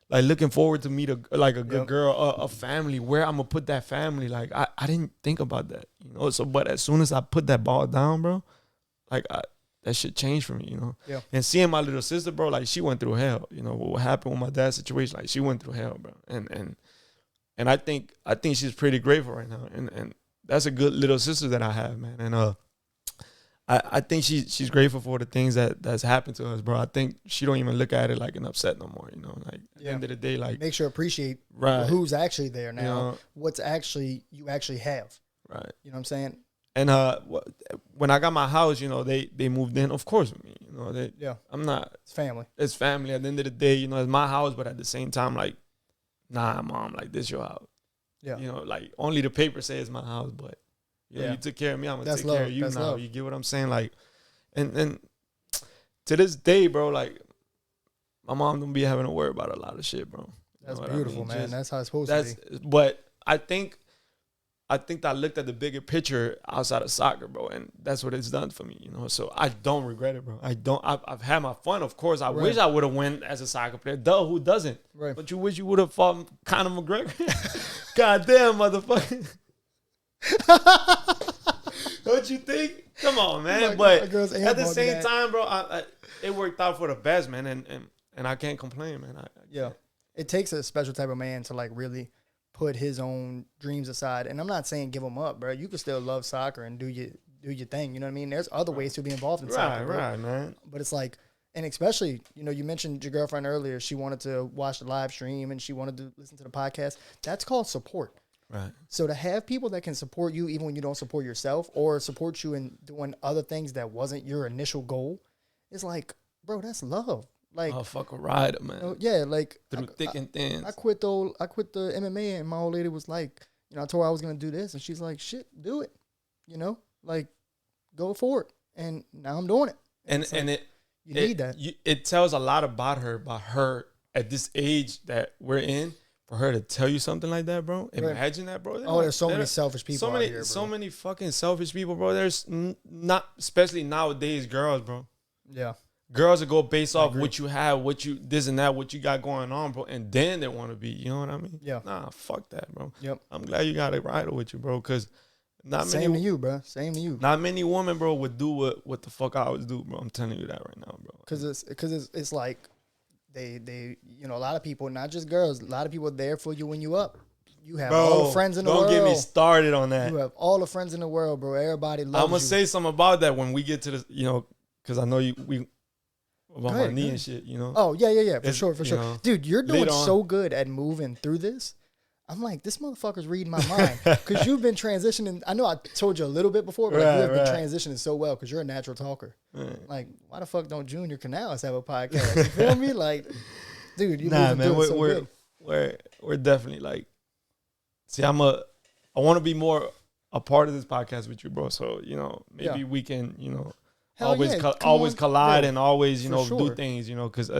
like looking forward to meet a good girl, a family, where I'm gonna put that family. Like I didn't think about that, So, but as soon as I put that ball down, bro, like that shit changed for me, Yeah. And seeing my little sister, bro, like she went through hell. What happened with my dad's situation, like she went through hell, bro. And I think she's pretty grateful right now, and that's a good little sister that I have, man. And I think she's grateful for the things that's happened to us, bro. I think she don't even look at it like an upset no more, Like at the end of the day, like makes her appreciate who's actually there now, what's actually you actually have. Right. You know what I'm saying? And when I got my house, they moved in, of course, with me. know, Yeah. I'm not. It's family. It's family. At the end of the day, you know, it's my house, but at the same time, like, nah, mom, like this your house. Yeah. You know, like only the paper says it's my house, but you know, you took care of me, I'm gonna take care of you now. You get what I'm saying? Like, and to this day, bro, like my mom don't be having to worry about a lot of shit, bro. That's beautiful, man. That's how it's supposed to be. But I think I looked at the bigger picture outside of soccer, bro, and that's what it's done for me, you know. So I don't regret it, bro. I've had my fun, of course. I wish I would have won as a soccer player. Duh, who doesn't? Right. But you wish you would have fought Conor McGregor? Goddamn, motherfucker. Don't you think? Come on, man. But at the same time, bro, it worked out for the best, man, and I can't complain, man. Yeah. It takes a special type of man to like really put his own dreams aside. And I'm not saying give them up, bro. You can still love soccer and do your thing. You know what I mean? There's other ways to be involved in soccer. Right, man. But it's like, and especially, you know, you mentioned your girlfriend earlier. She wanted to watch the live stream and she wanted to listen to the podcast. That's called support. Right. So to have people that can support you even when you don't support yourself or support you in doing other things that wasn't your initial goal, is like, bro, that's love. Like, oh, fuck a rider, man. You know, yeah, like through thick and thin. I quit the MMA, and my old lady was like, you know, I told her I was gonna do this, and she's like, shit, do it. You know, like, go for it. And now I'm doing it. And like, you need that. It tells a lot about her at this age that we're in. For her to tell you something like that, bro. Imagine that, bro. Oh, there's so many selfish people out here, bro. So many fucking selfish people, bro. There's not, especially nowadays, girls, bro. Yeah. Girls that go based off what you have, this and that, what you got going on, bro. And then they want to be, you know what I mean? Yeah. Nah, fuck that, bro. Yep. I'm glad you got a rider with you, bro, because Same to you, bro. Same to you. Not many women, bro, would do what the fuck I always do, bro. I'm telling you that right now, bro. Because it's like, they you know, a lot of people, not just girls, a lot of people are there for you when you up. You have all the friends in the world. Don't get me started on that. You have all the friends in the world, bro. Everybody loves you. I'm going to say something about that when we get to the, you know, because I know about my knee and shit, you know. Oh, yeah. For sure. Know, dude, you're doing so good at moving through this. I'm like, this motherfucker's reading my mind. Because you've been transitioning. I know I told you a little bit before, but you have been transitioning so well because you're a natural talker. Right. Like, why the fuck don't Junior Canales have a podcast? You feel me? Like, dude, you're moving through it so good. We're definitely like, see, I want to be more a part of this podcast with you, bro. So, you know, maybe we can, you know, always collide and always, you know, do things, you know, because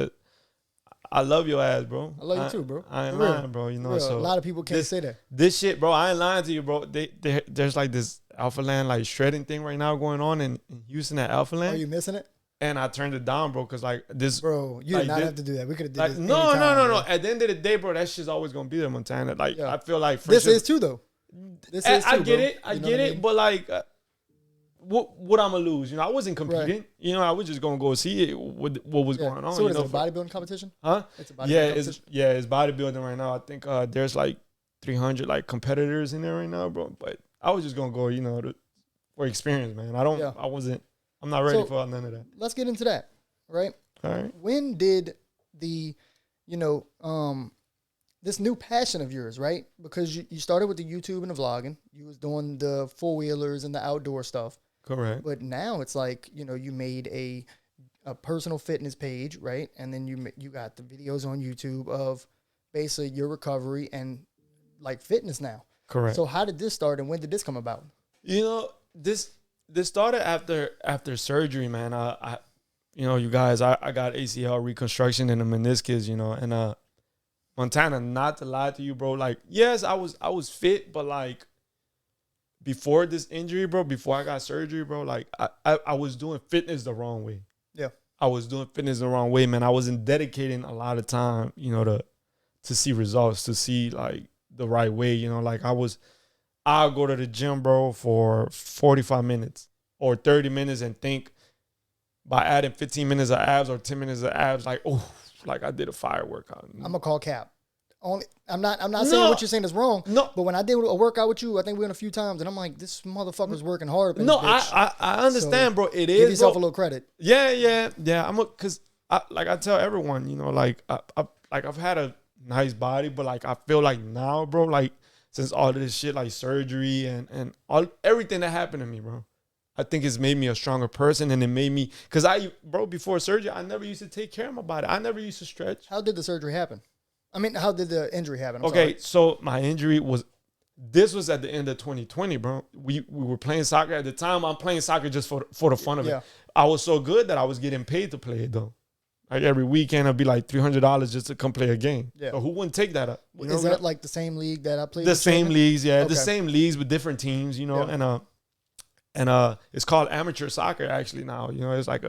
I love your ass, bro. I love you too, bro. I ain't lying, bro. You know, so a lot of people can't say that. This shit, bro, I ain't lying to you, bro. There's like this Alpha Land like shredding thing right now going on in Houston at Alpha Land. Are you missing it? And I turned it down, bro, because like this. Bro, you did not have to do that. We could have did like, this. No. Bro. At the end of the day, bro, that shit's always gonna be there, Montana. Like I feel like this is too though. I get it. I get it. But like. What I'm gonna lose? You know, I wasn't competing. Right. You know, I was just gonna go see it. What was going on? So what is it a bodybuilding competition? Huh? It's a bodybuilding competition? It's bodybuilding right now. I think there's like 300 like competitors in there right now, bro. But I was just gonna go, you know, for experience, man. I'm not ready for none of that. Let's get into that, right? All right. When did the, you know, this new passion of yours, right? Because you started with the YouTube and the vlogging. You was doing the four-wheelers and the outdoor stuff. Correct. But now it's like, you know, you made a personal fitness page, right? And then you got the videos on YouTube of basically your recovery and like fitness now. Correct. So how did this start and when did this come about? You know, this started after surgery, man. I you know, you guys, I got ACL reconstruction in the meniscus, you know, and Montana, not to lie to you, bro, like, yes, I was fit, but like before this injury, bro, before I got surgery, bro, like I was doing fitness the wrong way. Yeah. I was doing fitness the wrong way, man. I wasn't dedicating a lot of time, you know, to see results, to see like the right way, you know, like I'll go to the gym, bro, for 45 minutes or 30 minutes and think by adding 15 minutes of abs or 10 minutes of abs, like, oh, like I did a fire workout. I'm gonna call cap. I'm not saying what you're saying is wrong. No, but when I did a workout with you, I think we went a few times, and I'm like, this motherfucker's working hard. No, I understand, so, bro. It is. Give yourself a little credit. Yeah. Cause I tell everyone, you know, like I've had a nice body, but like I feel like now, bro, like since all of this shit, like surgery and everything that happened to me, bro, I think it's made me a stronger person, and it made me, because before surgery, I never used to take care of my body. I never used to stretch. How did the surgery happen? I mean, how did the injury happen? Okay, so my injury was, this was at the end of 2020, bro. We were playing soccer at the time. I'm playing soccer just for the fun of it. I was so good that I was getting paid to play it though. Like every weekend, it'd be like $300 just to come play a game. Yeah. So who wouldn't take that up? Is that like the same league that I played? The same leagues, yeah. Okay. The same leagues with different teams, you know, and it's called amateur soccer actually now. You know, it's like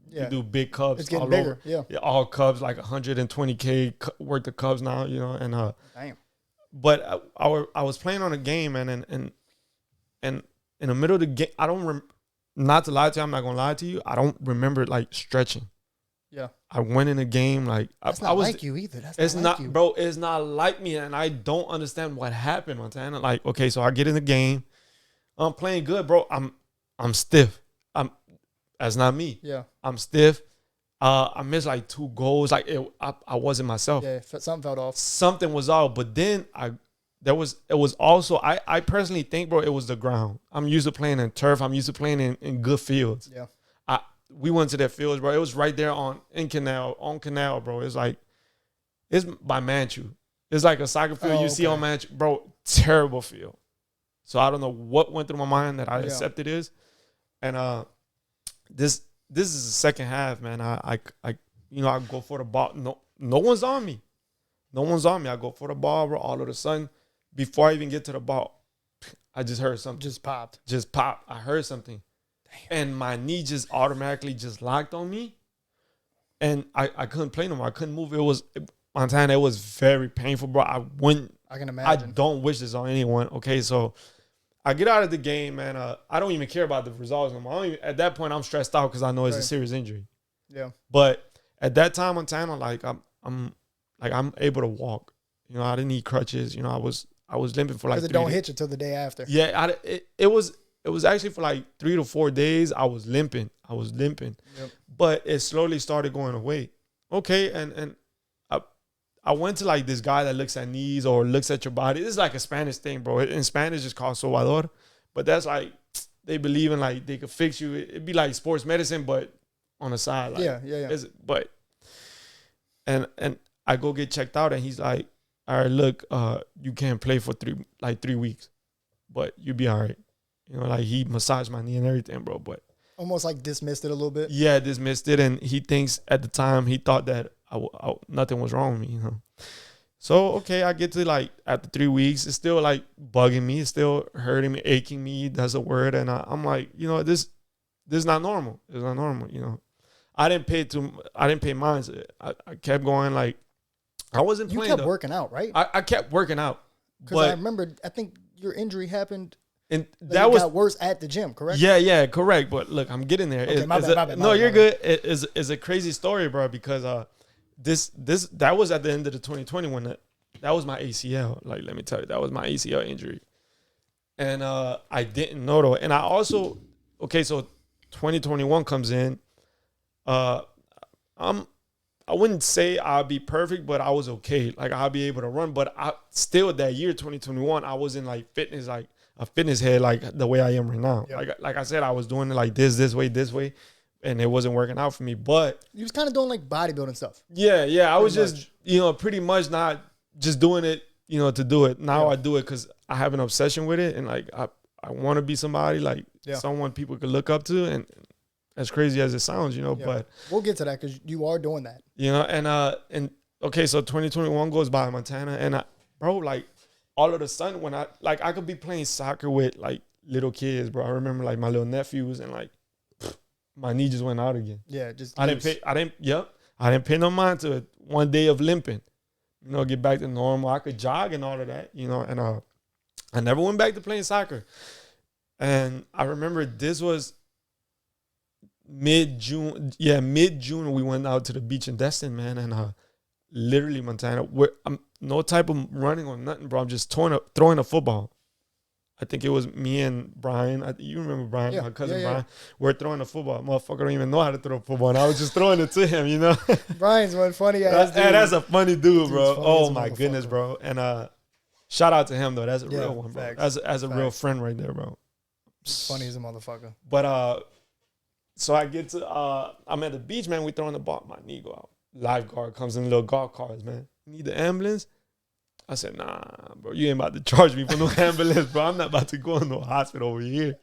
you do big Cubs. It's getting bigger, over. Yeah. All Cubs, like 120K worth of Cubs now, you know, and damn. But I was playing on a game, man, and in the middle of the game, I don't not to lie to you, I'm not gonna lie to you, I don't remember like stretching. Yeah, I went in a game like that's not like you either. It's not, bro. It's not like me, and I don't understand what happened, Montana. Like, okay, so I get in the game, I'm playing good, bro. I'm stiff. That's not me. Yeah, I'm stiff. I missed like 2 goals. Like I wasn't myself. Yeah, something felt off. Something was off. But then it was also, I personally think, bro, it was the ground. I'm used to playing in turf. I'm used to playing in good fields. Yeah. We went to that field, bro. It was right there on Canal, bro. It's by Manchu. It's like a soccer field you see on Manchu, bro. Terrible field. So I don't know what went through my mind that I accepted this, and this is the second half, man. I go for the ball. No one's on me. No one's on me. I go for the ball, bro. All of a sudden, before I even get to the ball, I just heard something. Just popped. I heard something. And my knee just automatically just locked on me. And I couldn't play no more. I couldn't move. Montana, it was very painful, bro. I can imagine. I don't wish this on anyone. Okay, so I get out of the game, man. I don't even care about the results no more. At that point, I'm stressed out because I know it's a serious injury. Yeah. But at that time, Montana, like I'm able to walk. You know, I didn't need crutches. You know, I was limping for like 'cause it don't hit you till the day after. Yeah, it was actually for like 3 to 4 days. I was limping. Yep. But it slowly started going away. Okay, and I went to like this guy that looks at knees or looks at your body. This is like a Spanish thing, bro. In Spanish, it's called sobador. But that's like, they believe in like they could fix you. It'd be like sports medicine, but on the side. Like, yeah. But and I go get checked out, and he's like, all right, look, you can't play for 3 weeks, but you'll be all right. You know, like he massaged my knee and everything, bro. But almost like dismissed it a little bit. Yeah, dismissed it, and he thinks at the time he thought that nothing was wrong with me, you know. So okay, I get to like after 3 weeks, it's still like bugging me, it's still hurting me, aching me. That's a word, and I'm like, you know, this is not normal. It's not normal, you know. I didn't pay mine. I kept going. Like I wasn't playing. You kept working out, right? I kept working out because I remember. I think your injury happened. And that got worse at the gym, correct? Yeah, correct. But look, I'm getting there. Okay, my bad. No, you're good. It's a crazy story, bro, because that was at the end of the 2020 when that was my ACL. Like, let me tell you, that was my ACL injury. And I didn't know though. And I also, so 2021 comes in. I wouldn't say I'll be perfect, but I was okay. Like I'll be able to run. But I still that year 2021, I was in like fitness, like a fitness head, like the way I am right now. Yep. Like I said, I was doing it like this way, and it wasn't working out for me. But you was kind of doing like bodybuilding stuff. Yeah. I was just, pretty much not just doing it, to do it. Now I do it because I have an obsession with it, and like I want to be somebody like someone people could look up to, and as crazy as it sounds, but we'll get to that because you are doing that. And okay, so 2021 goes by, Montana, and bro, like all of a sudden when I could be playing soccer with like little kids, bro. I remember like my little nephews, and like my knee just went out again. Yeah, just I didn't pay no mind to it. One day of limping, get back to normal. I could jog and all of that, and I never went back to playing soccer. And I remember this was mid-June we went out to the beach in Destin, man, and literally, Montana, I'm no type of running or nothing, bro. I'm just throwing a football. I think it was me and Brian. You remember Brian, my cousin Brian. We're throwing a football. Motherfucker don't even know how to throw a football, and I was just throwing it to him, Brian's one funny ass dude. That's a funny dude, bro. Oh my goodness, bro. And shout out to him though. That's a real one, bro. As a real friend right there, bro. Funny as a motherfucker. But so I get to I'm at the beach, man. We throwing the ball. My knee go out. Lifeguard comes in little golf carts, man. Need the ambulance? I said, nah, bro. You ain't about to charge me for no ambulance, bro. I'm not about to go to no hospital over here.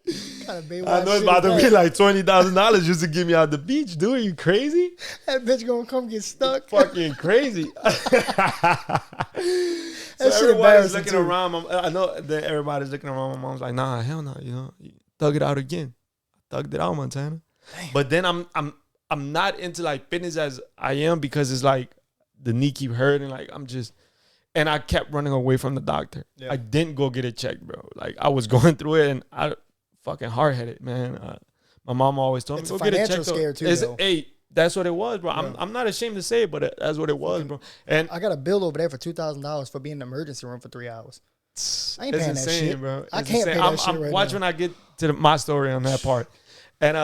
I know it's about to be like $20,000 just to get me out the beach, dude. Are you crazy? That bitch gonna come get stuck. Fucking crazy. So everybody's looking around. I know that everybody's looking around. My mom's like, nah, hell no. You know, thug it out again. I thugged it out, Montana. Damn. But then I'm not into like fitness as I am because it's like the knee keep hurting. Like and I kept running away from the doctor. Yeah. I didn't go get it checked, bro. Like I was going through it and I fucking hard headed, man. My mom always told me go get it checked. It's a financial scare too, that's what it was, bro. Yeah. I'm not ashamed to say it, but that's what it was, bro. And I got a bill over there for $2,000 for being in the emergency room for 3 hours. I ain't paying that shit, bro. I can't pay that shit right watch now. When I get to my story on that part. And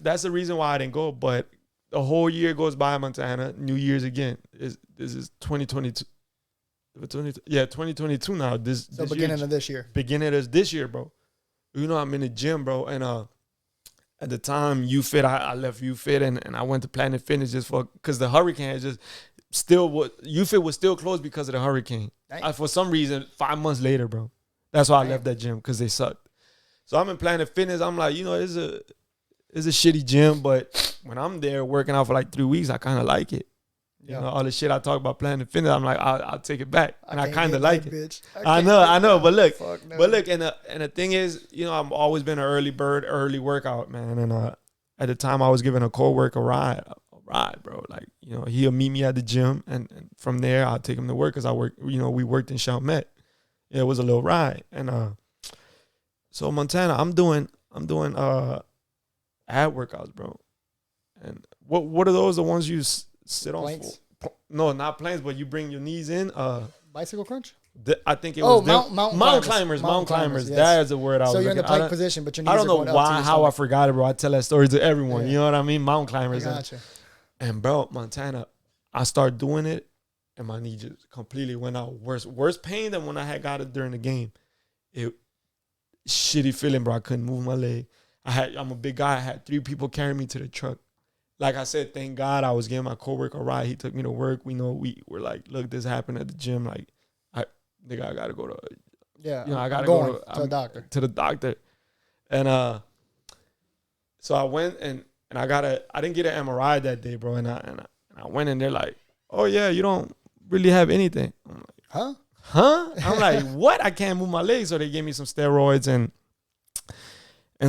that's the reason why I didn't go. But the whole year goes by, Montana. New Year's again. This is 2022. 2022 now. Beginning of this year. Beginning of this year, bro. You know, I'm in the gym, bro. And at the time, UFit, I left UFit and I went to Planet Fitness just because the hurricane UFit was still closed because of the hurricane. For some reason, 5 months later, bro. That's why I left that gym, because they sucked. So I'm in Planet Fitness. I'm like, it's a shitty gym, but when I'm there working out for like 3 weeks, I kind of like it. You know, all the shit I talk about Planet Fitness, I'm like, I'll take it back. And I kind of like it. Bitch. I know. But look, and the thing is, I've always been an early bird, early workout, man. And at the time, I was giving a coworker a ride, bro. Like, he'll meet me at the gym, and from there, I'll take him to work because we worked in Chalmette. Yeah, it was a little ride. And so Montana, I'm doing ab workouts, bro. And what are those? The ones you sit on? Planks? No, not planks, but you bring your knees in. Bicycle crunch? I think it was mountain climbers. Mountain climbers. Yes. That is the word I was looking. So you're in the plank I position, but your knees I don't know are going up to how I forgot it, bro. I tell that story to everyone. Yeah. You know what I mean? Mountain climbers. Gotcha. And bro, Montana, I started doing it, and my knee just completely went out. Worse pain than when I had got it during the game. It shitty feeling, bro. I couldn't move my leg. I'm a big guy. I had 3 people carrying me to the truck. Like I said, thank God I was giving my coworker a ride. He took me to work. We were like, look, this happened at the gym. Like, I gotta go to. Yeah, I gotta go to a doctor. To the doctor, and so I went and I didn't get an MRI that day, bro. And I went and they're like, oh yeah, you don't really have anything. I'm like, huh? I'm like, what? I can't move my legs. So they gave me some steroids and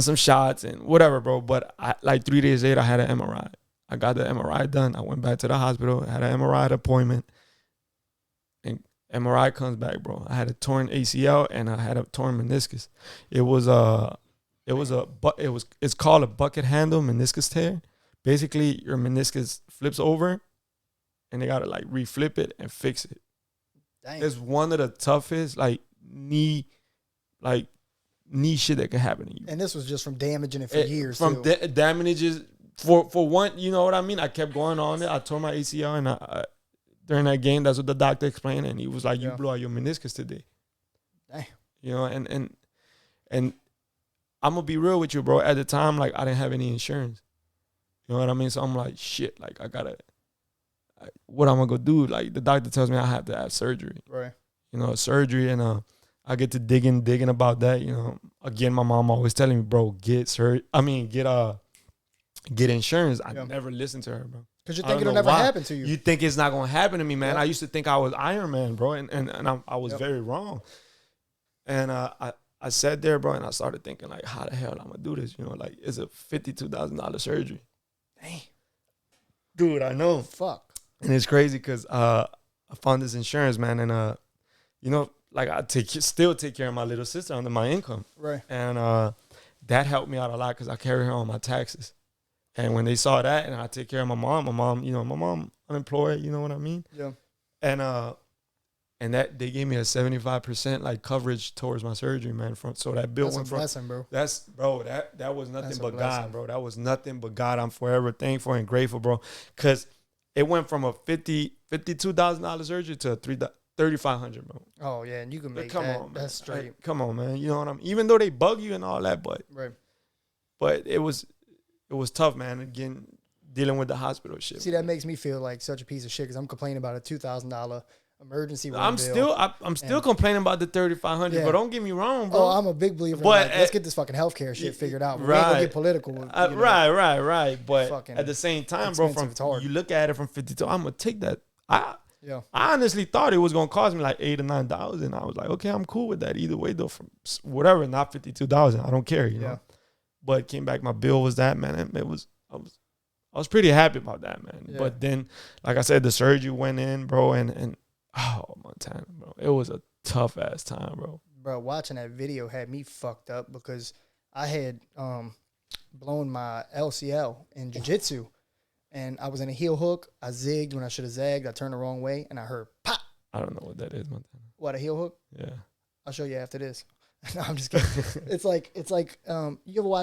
some shots and whatever, bro. But like 3 days later, I had an MRI. I got the MRI done. I went back to the hospital, had an MRI appointment, and MRI comes back, bro. I had a torn ACL and I had a torn meniscus. It's called a bucket handle meniscus tear. Basically, your meniscus flips over, and they gotta like reflip it and fix it. Dang. It's one of the toughest knee shit that could happen to you. And this was just from damaging it for years. From damages for one, you know what I mean? I kept going on it. I tore my ACL and during that game, that's what the doctor explained, and he was like, "You blew out your meniscus today." Damn. And I'm gonna be real with you, bro. At the time, like I didn't have any insurance. You know what I mean? So I'm like, shit. Like what I'm gonna go do? Like the doctor tells me I have to have surgery. Right. Surgery, and I get to digging about that. Again, my mom always telling me, bro, get insurance. I never listened to her, bro. Because you think it'll never happen to you. You think it's not gonna happen to me, man. I used to think I was Iron Man, bro, and I was very wrong. And I sat there, bro, and I started thinking, like, how the hell I'm gonna do this? Like it's a $52,000 surgery. Dang. Dude, I know. Fuck. And it's crazy because I found this insurance, man, and like I still take care of my little sister under my income. Right. And that helped me out a lot because I carry her on my taxes. And when they saw that, and I take care of my mom unemployed, you know what I mean? Yeah. And that they gave me a 75% like coverage towards my surgery, man. So that bill went from blessing, bro. That was nothing but God, bro. That was nothing but God. I'm forever thankful and grateful, bro. Cause it went from a $52,000 surgery to a $3,500, bro. Oh yeah, and you can Like, make come that. on, man. That's straight. Like, come on, man. You know what I mean? Even though they bug you and all that, Right. but it was tough, man. Again, dealing with the hospital shit. See, that makes me feel like such a piece of shit because I'm complaining about a $2,000 emergency room I'm bill. still complaining about the $3,500, Yeah. but don't get me wrong, bro. Oh, I'm a big believer. But in, like, let's get this fucking healthcare shit figured out. We ain't right. gonna get political. You know, Right. But fucking at the same time, bro, expensive, it's hard. you look at it from 52, I'm gonna take that. I Yeah. honestly thought it was gonna cost me like $8,000 or $9,000. I was like, okay, I'm cool with that either way though. From whatever, not $52,000. I don't care, you know. But came back, my bill was that, man. And I was pretty happy about that, man. Yeah. But then, like I said, the surgery went in, bro, and oh, Montana, bro, it was a tough ass time, bro. Bro, watching that video had me fucked up because I had blown my LCL in jiu-jitsu, and I was in a heel hook. I zigged when I should have zagged. I turned the wrong way, and I heard pop. I don't know what that is, Montana. What, a heel hook? Yeah. I'll show you after this. No, I'm just kidding. It's like you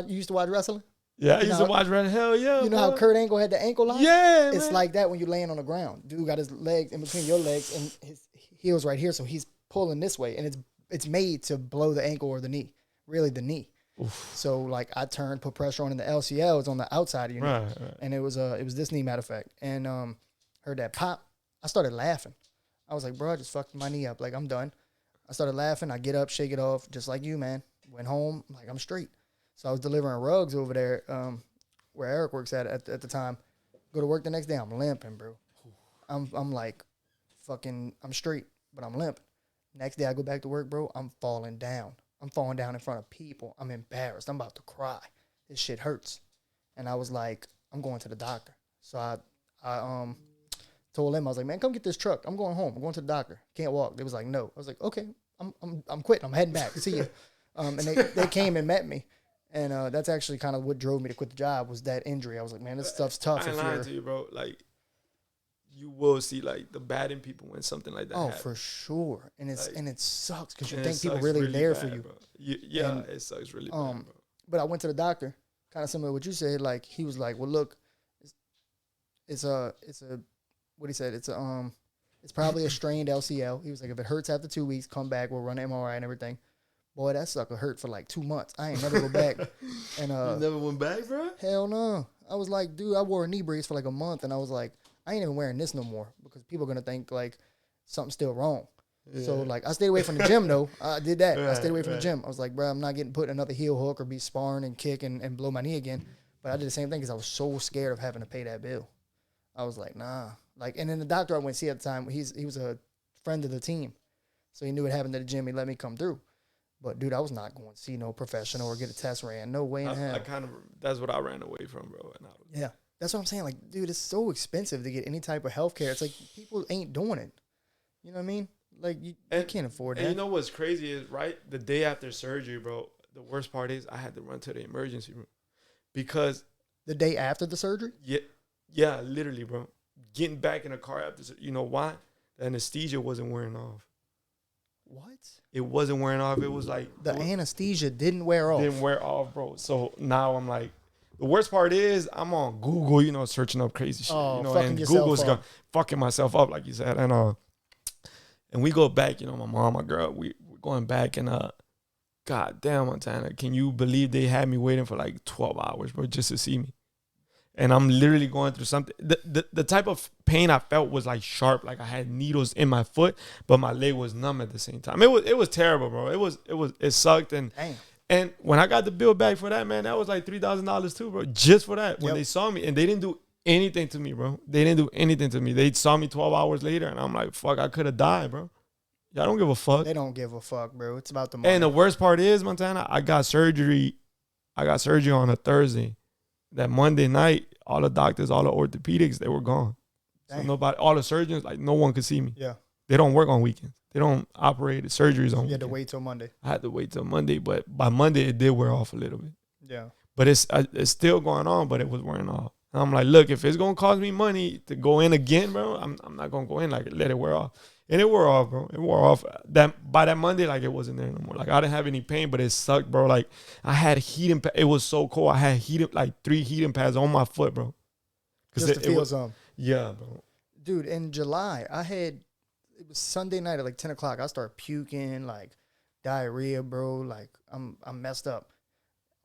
used to watch wrestling? Yeah, I used to watch Red. Hell yeah. You know how Kurt Angle had the ankle lock? Yeah, it's man. like that when you're laying on the ground. Dude got his legs in between your legs and his heels right here, so he's pulling this way, and it's made to blow the ankle or the knee, really the knee. Oof. So like I turned, put pressure on, and the LCL is on the outside of your knee, right. And it was this knee, matter of fact, and heard that pop. I started laughing. I was like, bro, I just fucked my knee up. Like I'm done. I started laughing. I get up, shake it off, just like you, man. Went home, like I'm straight. So I was delivering rugs over there, where Eric works at the time. Go to work the next day, I'm limping, bro. I'm like, fucking, I'm straight, but I'm limping. Next day I go back to work, bro. I'm falling down. I'm falling down in front of people. I'm embarrassed. I'm about to cry. This shit hurts. And I was like, I'm going to the doctor. So I told him, I was like, man, come get this truck. I'm going home. I'm going to the doctor. Can't walk. They was like, no. I was like, okay, I'm quitting. I'm heading back. See you. And they came and met me. And that's actually kind of what drove me to quit the job was that injury. I was like, man, this stuff's tough. I ain't lying to you, bro. Like, you will see like the bad in people when something like that happens. For sure. And it sucks because you And think people really there bad, for you. Bro. Yeah, it sucks really bad, bro. But I went to the doctor, kind of similar to what you said. Like he was like, well, look, it's what he said. It's probably a strained LCL. He was like, if it hurts after 2 weeks, come back. We'll run an MRI and everything. Boy, that sucker hurt for like 2 months. I ain't never go back. And you never went back, bro? Hell no. I was like, dude, I wore a knee brace for like a month, and I was like, I ain't even wearing this no more because people are gonna think like something's still wrong. Yeah. So like, I stayed away from the gym though. I did that. Right, I stayed away from the gym. I was like, bro, I'm not getting put in another heel hook or be sparring and kick and blow my knee again. But I did the same thing because I was so scared of having to pay that bill. I was like, nah. Like, and then the doctor I went to see at the time, he was a friend of the team, so he knew what happened to the gym. He let me come through. But dude, I was not going to see no professional or get a test ran. No way in hell. That's what I ran away from, bro. Yeah, that's what I'm saying. Like, dude, it's so expensive to get any type of healthcare. It's like people ain't doing it. You know what I mean? Like you can't afford that. And you know what's crazy is the day after surgery, bro. The worst part is I had to run to the emergency room because the day after the surgery. Yeah, literally, bro. Getting back in the car after, you know why? The anesthesia wasn't wearing off. What? It wasn't wearing off. It was like the anesthesia didn't wear off. Didn't wear off, bro. So now I'm like, the worst part is I'm on Google, searching up crazy shit, and Google's fucking myself up, like you said, and we go back, my mom, my girl, we're going back, and God damn, Montana, can you believe they had me waiting for like 12 hours, bro, just to see me? And I'm literally going through something. The type of pain I felt was like sharp, like I had needles in my foot, but my leg was numb at the same time. It was terrible, bro. It sucked. And when I got the bill back for that, man, that was like $3,000 too, bro, just for that. When they saw me, and they didn't do anything to me, bro. They didn't do anything to me. They saw me 12 hours later, and I'm like, fuck, I could have died, bro. Y'all don't give a fuck. They don't give a fuck, bro. It's about the money. And the worst part is, Montana, I got surgery on a Thursday. That Monday night, all the doctors, all the orthopedics, they were gone. So nobody, all the surgeons, like no one could see me. Yeah. They don't work on weekends. They don't operate surgeries on weekends. You had to wait till Monday. I had to wait till Monday, but by Monday it did wear off a little bit. Yeah. But it's still going on, but it was wearing off. And I'm like, look, if it's gonna cost me money to go in again, bro, I'm not gonna go in, like let it wear off. And it wore off, bro. It wore off. By that Monday, like it wasn't there no more. Like I didn't have any pain, but it sucked, bro. Like I had heating. It was so cold. I had like 3 heating pads on my foot, bro. Just to feel something. Yeah, bro. Dude, in July, it was Sunday night at like 10 o'clock. I started puking, like diarrhea, bro. Like I'm messed up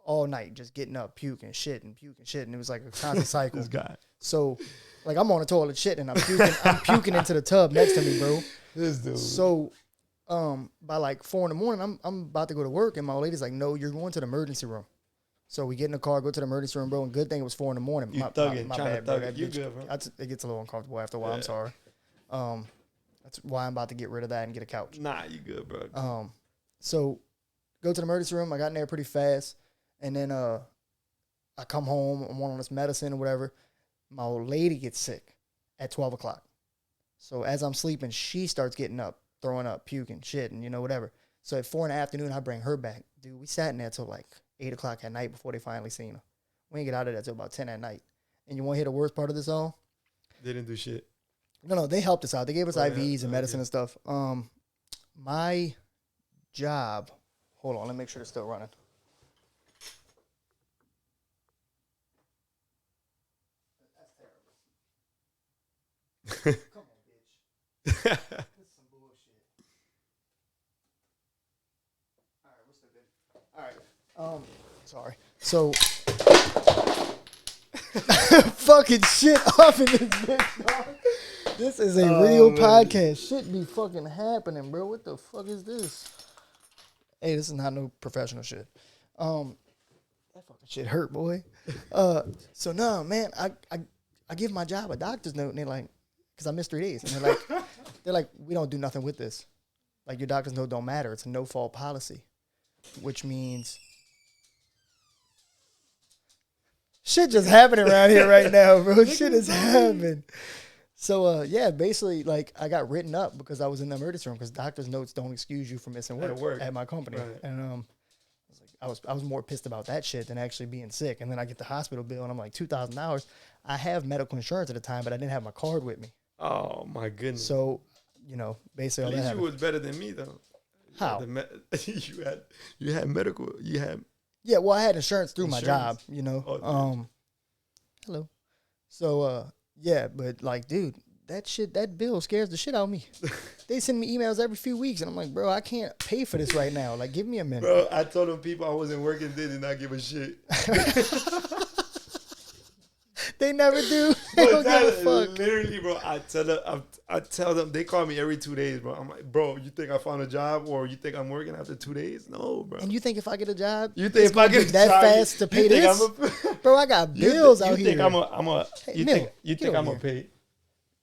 all night, just getting up, puking, shitting. It was like a constant cycle. This guy. So, like, I'm on the toilet shitting, and I'm puking into the tub next to me, bro. This dude. So, by like 4 a.m, I'm about to go to work, and my old lady's like, "No, you're going to the emergency room." So we get in the car, go to the emergency room, bro. And good thing it was 4 a.m. You thugging, trying bad, to thug bro. it. You good, bro? It gets a little uncomfortable after a while. Yeah. I'm sorry. That's why I'm about to get rid of that and get a couch. Nah, you good, bro. So go to the emergency room. I got in there pretty fast, and then I come home. I'm on this medicine or whatever. My old lady gets sick at 12 o'clock. So as I'm sleeping, she starts getting up, throwing up, puking, shitting, whatever. So at 4 in the afternoon, I bring her back. Dude, we sat in there till like 8 o'clock at night before they finally seen her. We didn't get out of there till about 10 at night. And you want to hear the worst part of this all? They didn't do shit. No, they helped us out. They gave us IVs and medicine and stuff. My job, hold on, let me make sure it's still running. That's terrible. Come on, bitch. This is some bullshit. All right, we're still good. All right. Sorry. So, fucking shit off in this bitch, dog. This is a real podcast. Shit be fucking happening, bro. What the fuck is this? Hey, this is not no professional shit. That fucking shit hurt, boy. So no, man, I give my job a doctor's note, and they're like, because I missed 3 days, and they're like, we don't do nothing with this. Like, your doctor's note don't matter. It's a no fault policy, which means shit just happening around here right now, bro. Shit is happening. So, basically, like, I got written up because I was in the emergency room because doctor's notes don't excuse you from missing work at my company. Right. And I was more pissed about that shit than actually being sick. And then I get the hospital bill, and I'm like, $2,000. I have medical insurance at the time, but I didn't have my card with me. Oh, my goodness. So, basically, at least you was better than me, though. How? You had medical. You had. Yeah, well, I had insurance through my job, Oh, hello. So, but like, dude, that bill scares the shit out of me. They send me emails every few weeks, and I'm like, bro, I can't pay for this right now. Like, give me a minute. Bro, I told them people I wasn't working, they did not give a shit. They never do. They don't give a fuck. Literally, bro, I tell them, they call me every 2 days, bro. I'm like, bro, you think I found a job or you think I'm working after 2 days? No, bro. And you think if I get a job, you think if I get that fast to pay this? Bro, I got bills out here. You think I'm a pay?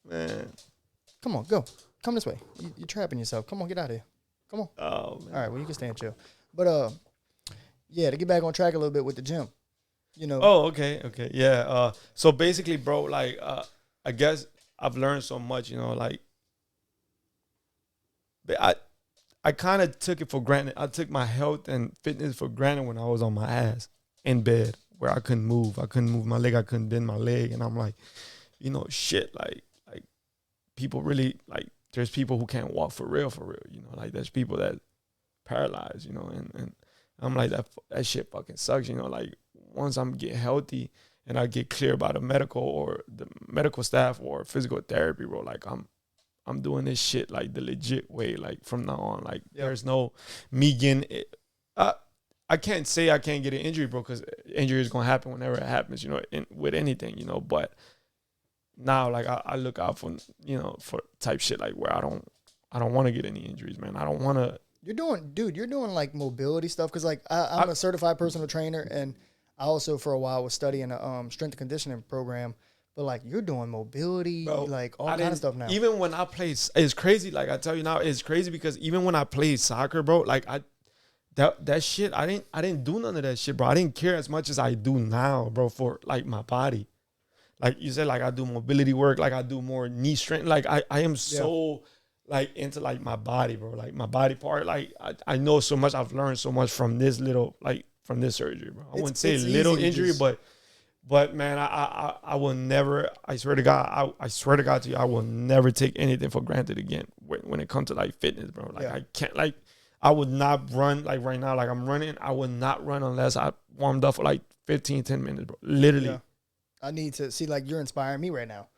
Man. Come on, go. Come this way. You're trapping yourself. Come on, get out of here. Come on. Oh, man. All right, well, you can stay and chill. But, to get back on track a little bit with the gym. Oh, okay. Yeah. So basically, bro, like, I guess I've learned so much, like, I kind of took it for granted. I took my health and fitness for granted when I was on my ass in bed where I couldn't move. I couldn't move my leg. I couldn't bend my leg. And I'm like, shit, like people really, like, there's people who can't walk for real, like there's people that paralyzed, and I'm like, that shit fucking sucks, like once I'm get healthy and I get clear by the medical staff or physical therapy, bro, like I'm doing this shit like the legit way, like from now on, like there's no me getting it. I can't say I can't get an injury, bro, because injury is gonna happen whenever it happens, with anything, but now, like, I look out for, for type shit like where I don't want to get any injuries, man. I don't want to. You're doing like mobility stuff because like I'm a certified personal trainer, and I also for a while was studying a strength and conditioning program. But like you're doing mobility, bro, like all kind of stuff now. Even when I play, it's crazy. Like I tell you now, it's crazy because even when I played soccer, bro, like that shit, I didn't do none of that shit, bro. I didn't care as much as I do now, bro, for like my body. Like you said, like I do mobility work, like I do more knee strength. Like I am so like into like my body, bro. Like my body part. Like I know so much. I've learned so much from this from this surgery, bro. I wouldn't say little injury, but man, I will never. I swear to God, I swear to God to you, I will never take anything for granted again when it comes to like fitness, bro. Like I can't like. I would not run like right now. Like I'm running. I would not run unless I warmed up for like 10 minutes, bro. Literally. Yeah. I need to see, like, you're inspiring me right now.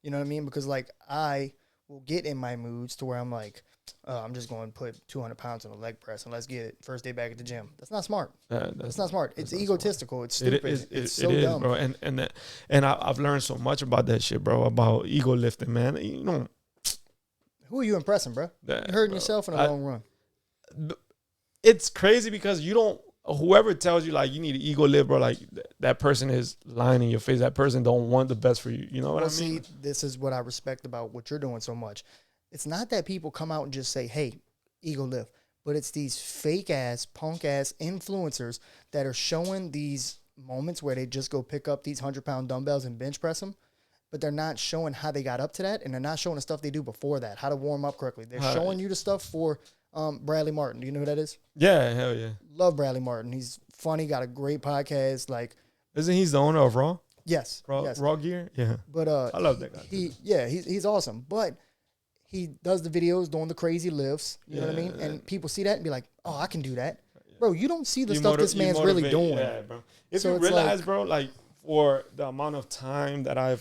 You know what I mean? Because, like, I will get in my moods to where I'm like, I'm just going to put 200 pounds on a leg press and let's get it first day back at the gym. That's not smart. That's not smart. It's egotistical. Smart. It's stupid. It's so dumb, bro. And I've learned so much about that shit, bro. About ego lifting, man. You know, who are you impressing, bro? You're hurting yourself in the long run. It's crazy because you don't. Whoever tells you like you need to ego lift, bro, like that person is lying in your face. That person don't want the best for you. You know what I mean? See, this is what I respect about what you're doing so much. It's not that people come out and just say, "Hey, ego lift," but it's these fake ass, punk ass influencers that are showing these moments where they just go pick up these 100-pound dumbbells and bench press them, but they're not showing how they got up to that, and they're not showing the stuff they do before that, how to warm up correctly. They're showing you the stuff for Bradley Martin. Do you know who that is? Yeah, hell yeah. Love Bradley Martin. He's funny, got a great podcast. Like, isn't he the owner of Raw? Yes. Raw Gear? Yeah. But I love that guy. He's awesome. But he does the videos doing the crazy lifts. You know what I mean? And people see that and be like, oh, I can do that. Bro, you don't see the stuff this man's really doing. Yeah, bro. If you realize, bro, like for the amount of time that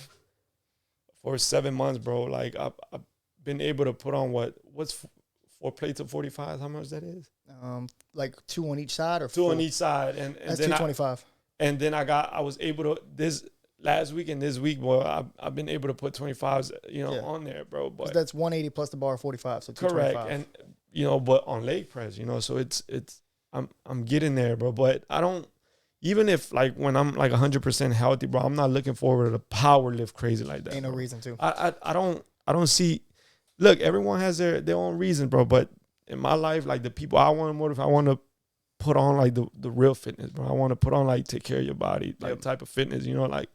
for 7 months, bro, like I've been able to put on what's 4 plates of 45. How much that is? Like 2 on each side or 2 on each side, and that's then 225. And then I was able to this last week and this week, boy. I've been able to put 25s, on there, bro. But that's 180 plus the bar 45, so 225. Correct, and but on leg press, so it's I'm getting there, bro. But I don't. Even if like when I'm like 100% healthy, bro, I'm not looking forward to power lift crazy like that. Ain't no reason to. I don't see. Look, everyone has their own reason, bro. But in my life, like the people I want to motivate, I want to put on like the real fitness, bro. I want to put on like take care of your body, like type of fitness, like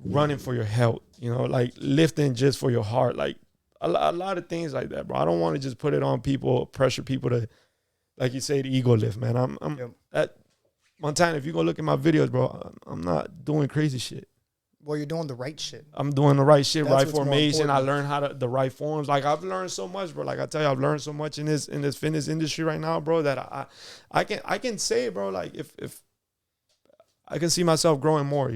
running for your health, like lifting just for your heart, like a lot of things like that, bro. I don't want to just put it on people, pressure people to, like you say, the ego lift, man. I'm at Montana. If you go look at my videos, bro, I'm not doing crazy shit. Well, you're doing the right shit. I'm doing the right shit, right formation. I learned the right forms. Like I've learned so much, bro. Like I tell you, I've learned so much in this fitness industry right now, bro. That I can say, bro. Like if I can see myself growing more,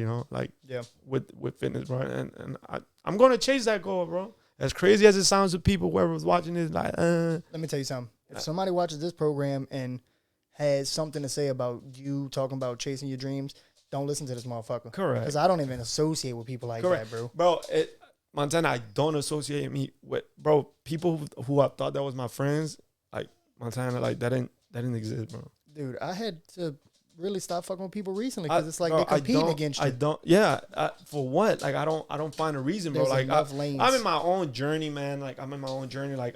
with fitness, bro. And I'm gonna chase that goal, bro. As crazy as it sounds to people, whoever's watching this, like, let me tell you something. If somebody watches this program and has something to say about you talking about chasing your dreams, don't listen to this motherfucker. Correct. Because I don't even associate with people like that, bro. Bro, Montana, I don't associate me with, bro, people who I thought that was my friends, like, Montana, like, that didn't exist, bro. Dude, I had to really stop fucking with people recently because it's like they're competing against you. For what? Like, I don't find a reason, bro. There's like, I'm in my own journey, man. Like, I'm in my own journey. Like,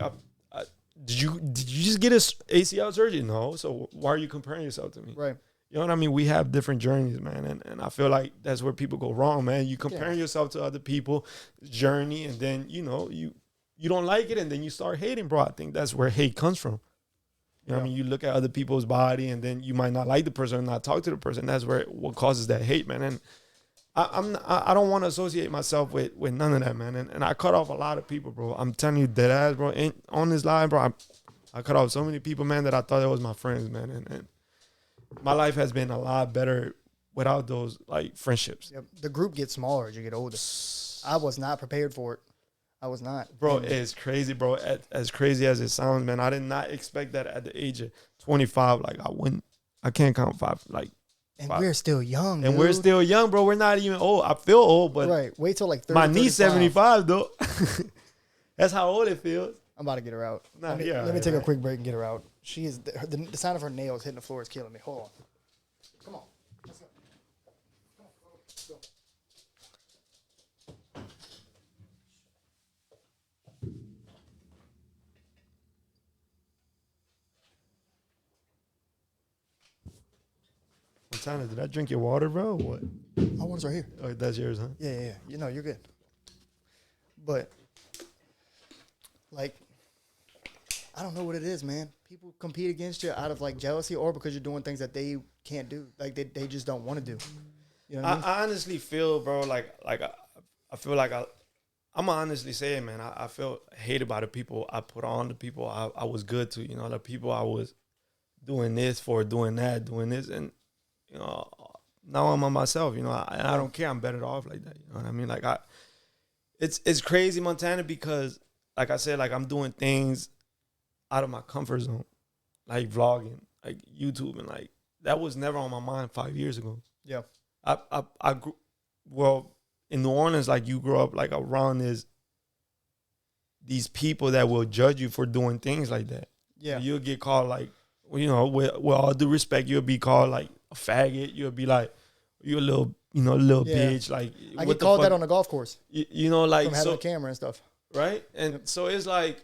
did you just get a ACL surgery? No. So why are you comparing yourself to me? Right. You know what I mean? We have different journeys, man. And I feel like that's where people go wrong, man. You comparing yourself to other people's journey, and then, you don't like it, and then you start hating, bro. I think that's where hate comes from. You know what I mean? You look at other people's body, and then you might not like the person, not talk to the person. That's what causes that hate, man. And I don't want to associate myself with none of that, man. And I cut off a lot of people, bro. I'm telling you, dead ass, bro. On this line, bro, I cut off so many people, man, that I thought it was my friends, man. And my life has been a lot better without those like friendships. Yep. The group gets smaller as you get older. I was not prepared for it. I was not. Bro, it's crazy, bro. As crazy as it sounds, man, I did not expect that at the age of 25. Like, I can't count five. Like, and we're still young, and we're still young, bro. We're not even old. I feel old, but right. Wait till like 30, my niece 75 though. That's how old it feels. I'm about to get her out. Let me take a quick break and get her out. She is the sound of her nails hitting the floor is killing me. Hold on. Come on. Let's go. Come on. Let's go. Montana, did I drink your water, bro? Or what? My water's right here. Oh, that's yours, huh? Yeah. You're good. But, like, I don't know what it is, man. People compete against you out of, like, jealousy or because you're doing things that they can't do. Like, they just don't want to do. You know what I mean? I honestly feel, bro, like I feel like I'm going to honestly say it, man. I feel hated by the people I put on, the people I was good to, the people I was doing this for, doing that, doing this. And, now I'm on myself, I don't care. I'm better off like that. You know what I mean? Like, it's crazy, Montana, because like I said, like I'm doing things out of my comfort zone, like vlogging, like YouTube, and like that was never on my mind 5 years ago. Yeah. I grew, well, in New Orleans, like you grow up like around these people that will judge you for doing things like that. Yeah. You'll get called like, you know, with all due respect, you'll be called like a faggot. You'll be like, you're a little, bitch. Like I get called that on the golf course. You know, like from having a camera and stuff. Right? And so it's like,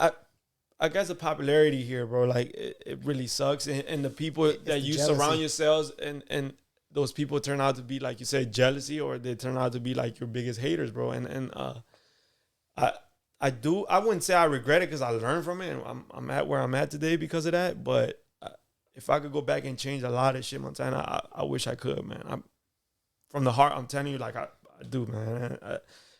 I guess the popularity here, bro, like it really sucks. And the people that you surround yourselves and those people turn out to be, like you said, jealousy, or they turn out to be like your biggest haters, bro. And I wouldn't say I regret it, because I learned from it, and I'm at where I'm at today because of that. But if I could go back and change a lot of shit, Montana, I wish I could, man. From the heart, I'm telling you, like I do, man.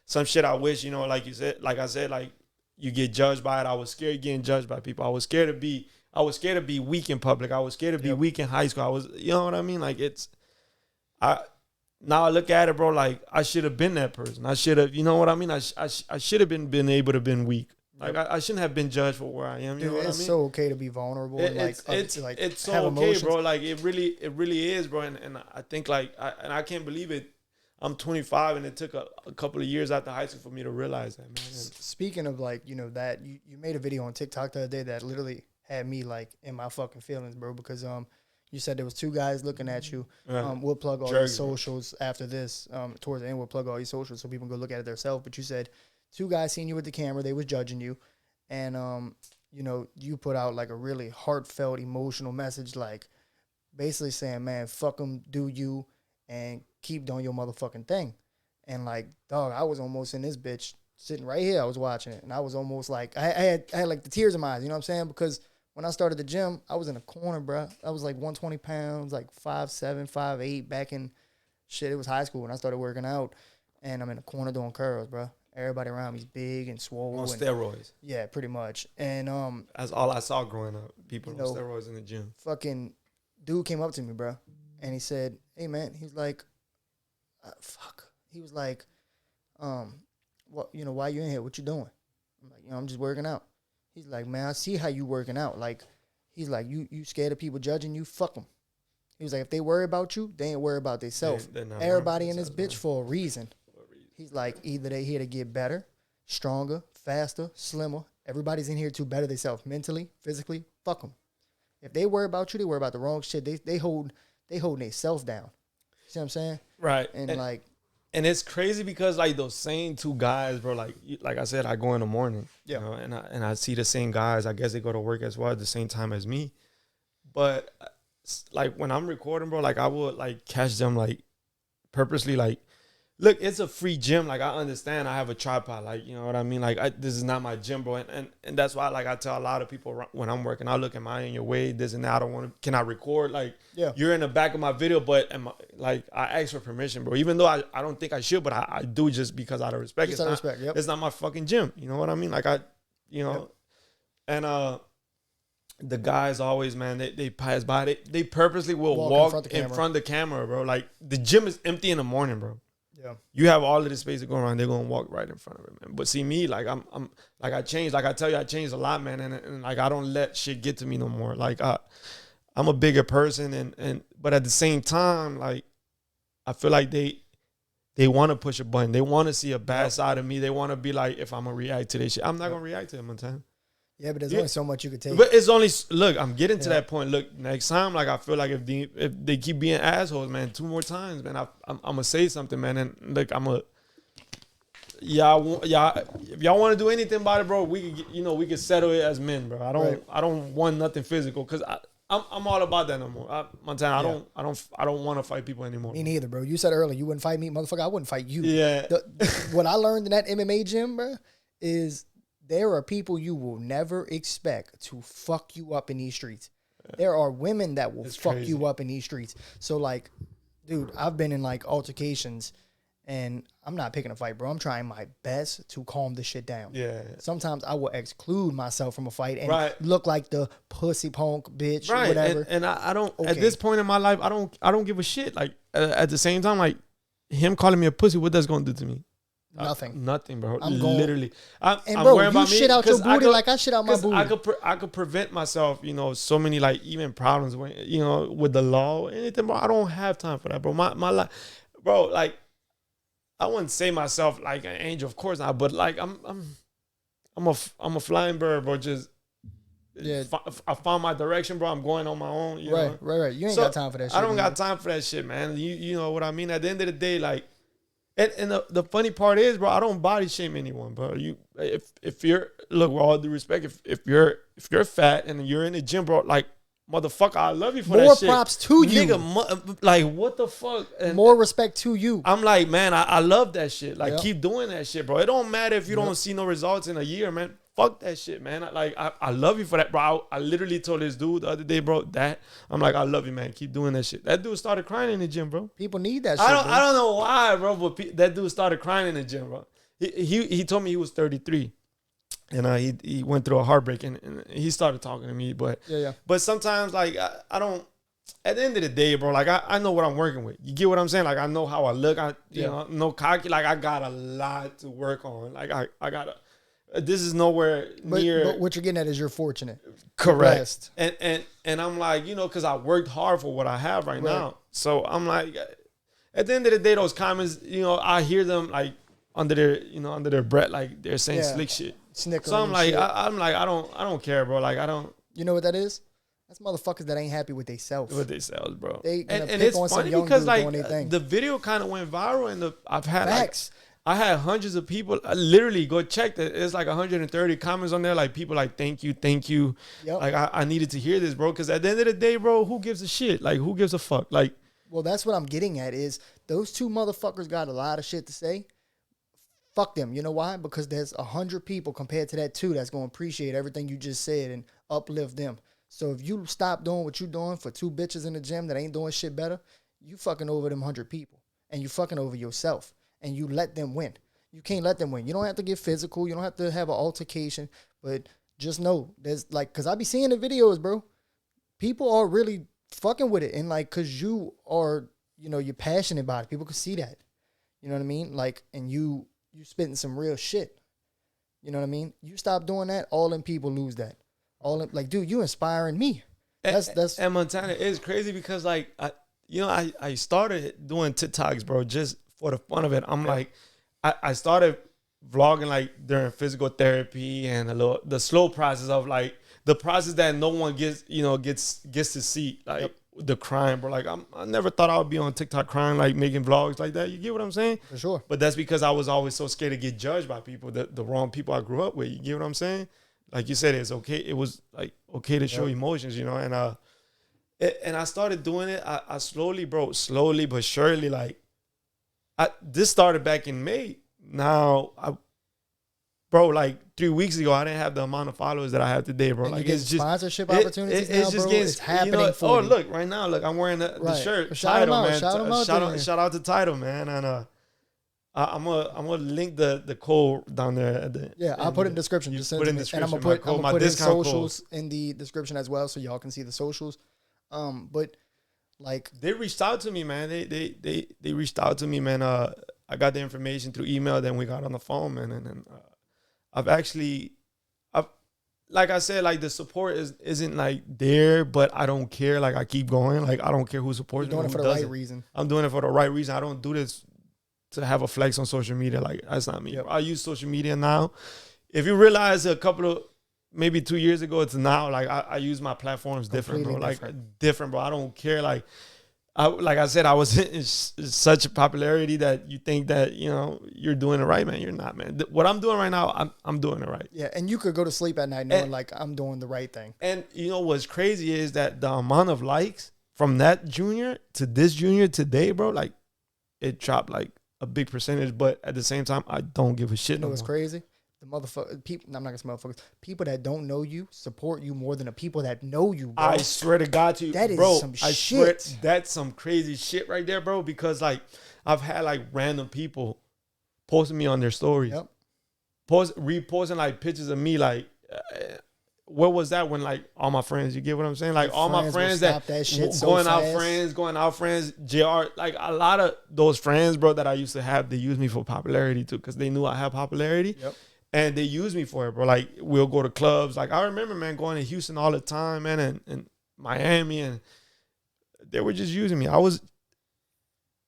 Some shit I wish, like you said, like I said, like you get judged by it. I was scared of getting judged by people. I was scared to be weak in public. I was scared to be weak in high school. I was, you know what I mean? Like now I look at it, bro, like I should have been that person. I should have, you know what I mean? I should have been able to been weak. Like I shouldn't have been judged for where I am. You know what I mean? It's so okay to be vulnerable. It's so okay, emotions, bro. Like it really is, bro. And I think like I can't believe it. I'm 25, and it took a couple of years after high school for me to realize that, man. Speaking of like, that you made a video on TikTok the other day that literally had me like in my fucking feelings, bro, because you said there was two guys looking at you. We'll plug all your socials after this. Towards the end, we'll plug all your socials so people can go look at it themselves. But you said two guys seen you with the camera. They was judging you. And, you put out like a really heartfelt, emotional message, like basically saying, man, fuck them, do you, and keep doing your motherfucking thing. And like, dog, I was almost in this bitch sitting right here. I was watching it. And I was almost like, I had like the tears in my eyes, you know what I'm saying? Because when I started the gym, I was in a corner, bro. I was like 120 pounds, like 5'7", 5'8", back in shit. It was high school when I started working out. And I'm in a corner doing curls, bro. Everybody around me's big and swole. On steroids. Yeah, pretty much. And that's all I saw growing up. People on steroids in the gym. Fucking dude came up to me, bro. And he said, hey, man. He's like, fuck. He was like, what? Why you in here? What you doing? I'm like, I'm just working out. He's like, man, I see how you working out. Like, he's like, you scared of people judging you? Fuck them. He was like, if they worry about you, they ain't worry about themselves. Everybody in this bitch for a reason. He's like, either they here to get better, stronger, faster, slimmer. Everybody's in here to better themselves mentally, physically. Fuck them. If they worry about you, they worry about the wrong shit. They holding themselves down. You see what I'm saying? Right. And it's crazy because like those same two guys, bro, like I said, I go in the morning, and I see the same guys. I guess they go to work as well at the same time as me. But like when I'm recording, bro, like I would like catch them like purposely, like, look, it's a free gym. Like, I understand I have a tripod. Like, you know what I mean? Like, this is not my gym, bro. And that's why, like, I tell a lot of people when I'm working, I look, am I in your way? This and that. I don't want to. Can I record? Like, you're in the back of my video, but I ask for permission, bro. Even though I don't think I should, but I do just because out of respect. Just out of respect, It's not my fucking gym. You know what I mean? Like, and the guys always, man, they pass by. They purposely will walk in front of the camera, bro. Like, the gym is empty in the morning, bro. Yeah. You have all of this space to go around. They're gonna walk right in front of it, man. But see me, like I'm like I changed. Like I tell you, I changed a lot, man. And like I don't let shit get to me no more. Like I'm a bigger person, but at the same time, like I feel like they want to push a button. They want to see a bad side of me. They want to be like, if I'm gonna react to this shit, I'm not gonna react to it, Montana. Yeah, but there's only so much you could take. But it's only, look, I'm getting to that point. Look, next time, like, I feel like if they keep being assholes, man, 2 more times, man, I'm going to say something, man. And, look, if y'all want to do anything about it, bro, we can settle it as men, bro. I don't want nothing physical, because I'm all about that no more. Montana, I don't want to fight people anymore. Me neither, bro. You said earlier you wouldn't fight me, motherfucker. I wouldn't fight you. Yeah. What I learned in that MMA gym, bro, is there are people you will never expect to fuck you up in these streets. There are women that will fuck you up in these streets. So, like, dude, I've been in, like, altercations, and I'm not picking a fight, bro. I'm trying my best to calm this shit down. Yeah. Sometimes I will exclude myself from a fight and look like the pussy punk bitch, whatever. And I don't, at this point in my life, I don't give a shit. Like, at the same time, like, him calling me a pussy, what that's going to do to me? Nothing, bro. I'm literally. I'm bro, worried you about shit me out your booty like I shit out my booty. I could prevent myself, so many like even problems when with the law or anything, bro. I don't have time for that, bro. My life, bro. Like I wouldn't say myself like an angel, of course not, but like I'm a flying bird, bro. Just Yeah. I found my direction, bro. I'm going on my own. You know? Right. You ain't got time for that shit. I don't got time for that shit, man. You know what I mean? At the end of the day, like, and the funny part is, bro, I don't body shame anyone, bro. If you're, look, with all due respect, if you're fat and you're in the gym, bro, like, motherfucker, I love you for that shit. More props to you. Nigga, like, what the fuck? And more respect to you. I'm like, man, I love that shit. Like, keep doing that shit, bro. It don't matter if you don't see no results in a year, man. Fuck that shit, man. I love you for that, bro. I literally told this dude the other day, bro, that I'm like, I love you, man. Keep doing that shit. That dude started crying in the gym, bro. People need that shit. I don't know why, bro, but that dude started crying in the gym, bro. He told me he was 33. And he went through a heartbreak and he started talking to me. But But sometimes, like, I don't, at the end of the day, bro, like, I know what I'm working with. You get what I'm saying? Like, I know how I look. You know, no cocky. Like, I got a lot to work on. Like, I got to. This is nowhere near. But what you're getting at is you're fortunate. Correct. And I'm like, because I worked hard for what I have right now. So I'm like, at the end of the day, those comments, I hear them like under their breath, like they're saying slick shit. Snickering. So I'm like, I don't care, bro. Like I don't. You know what that is? That's motherfuckers that ain't happy with themselves. With themselves, bro. They and it's funny because like the video kind of went viral, and I've had facts. I had hundreds of people. Literally, go check that. It's like 130 comments on there. Like people like, thank you. Yep. Like I needed to hear this, bro. Because at the end of the day, bro, who gives a shit? Like who gives a fuck? Like, well, that's what I'm getting at. Is those two motherfuckers got a lot of shit to say. Fuck them. You know why? Because there's 100 people compared to that two that's gonna appreciate everything you just said and uplift them. So if you stop doing what you doing for two bitches in the gym that ain't doing shit better, you fucking over them 100 people, and you fucking over yourself. And you let them win. You can't let them win. You don't have to get physical. You don't have to have an altercation. But just know, there's like, because I be seeing the videos, bro. People are really fucking with it. And like, because you are, you're passionate about it. People can see that. You know what I mean? Like, and you spitting some real shit. You know what I mean? You stop doing that, all them people lose that. Like, dude, you inspiring me. That's and Montana is crazy because like, I started doing TikToks, bro, just for the fun of it. I'm like, I started vlogging like during physical therapy and the slow process of like the process that no one gets to see, like the crying, bro. Like I never thought I would be on TikTok crying, like making vlogs like that. You get what I'm saying? For sure. But that's because I was always so scared to get judged by people, the wrong people I grew up with. You get what I'm saying? Like you said, it's okay. It was like okay to show emotions, and I started doing it. I slowly but surely, like. This started back in May. Now, bro, like 3 weeks ago, I didn't have the amount of followers that I have today, bro. And like it's just sponsorship opportunities now, it's just bro. getting, it's happening for you. Look, right now, look, I'm wearing the shirt. Shout Title, out, man. Shout out to Title, man. And I'm gonna link the code down there. I'll put it in the description. Just send it to me. And I'm gonna put his socials in the description as well, so y'all can see the socials. But like they reached out to me, man. They reached out to me, man. I got the information through email. Then we got on the phone, man. And I've like I said, like the support isn't like there, but I don't care. Like I keep going. Like I don't care who supports me. You're doing it for the right reason. I'm doing it for the right reason. I don't do this to have a flex on social media. Like that's not me. Yep. I use social media now. If you realize maybe 2 years ago to now, like I use my platforms different, bro. Like different, bro. I don't care. Like I said, I was in such a popularity that you think that you're doing it right, man. You're not, man. What I'm doing right now, I'm doing it right. Yeah, and you could go to sleep at night knowing like I'm doing the right thing. And what's crazy is that the amount of likes from that junior to this junior today, bro, like it dropped like a big percentage. But at the same time, I don't give a shit. You know what's crazy? The motherfucker people, I'm not gonna say motherfuckers. People that don't know you support you more than the people that know you, bro. I swear to God to you, that is bro, some shit. Swear, that's some crazy shit right there, bro. Because like I've had like random people posting me on their stories, reposting like pictures of me, like what was that when like all my friends, you get what I'm saying? Like Your all my friends that shit so going out fast. going out friends, JR, like a lot of those friends, bro, that I used to have, they used me for popularity too, because they knew I had popularity. Yep. And they used me for it, bro. Like we'll go to clubs. Like I remember, man, going to Houston all the time, man, and Miami, and they were just using me. I was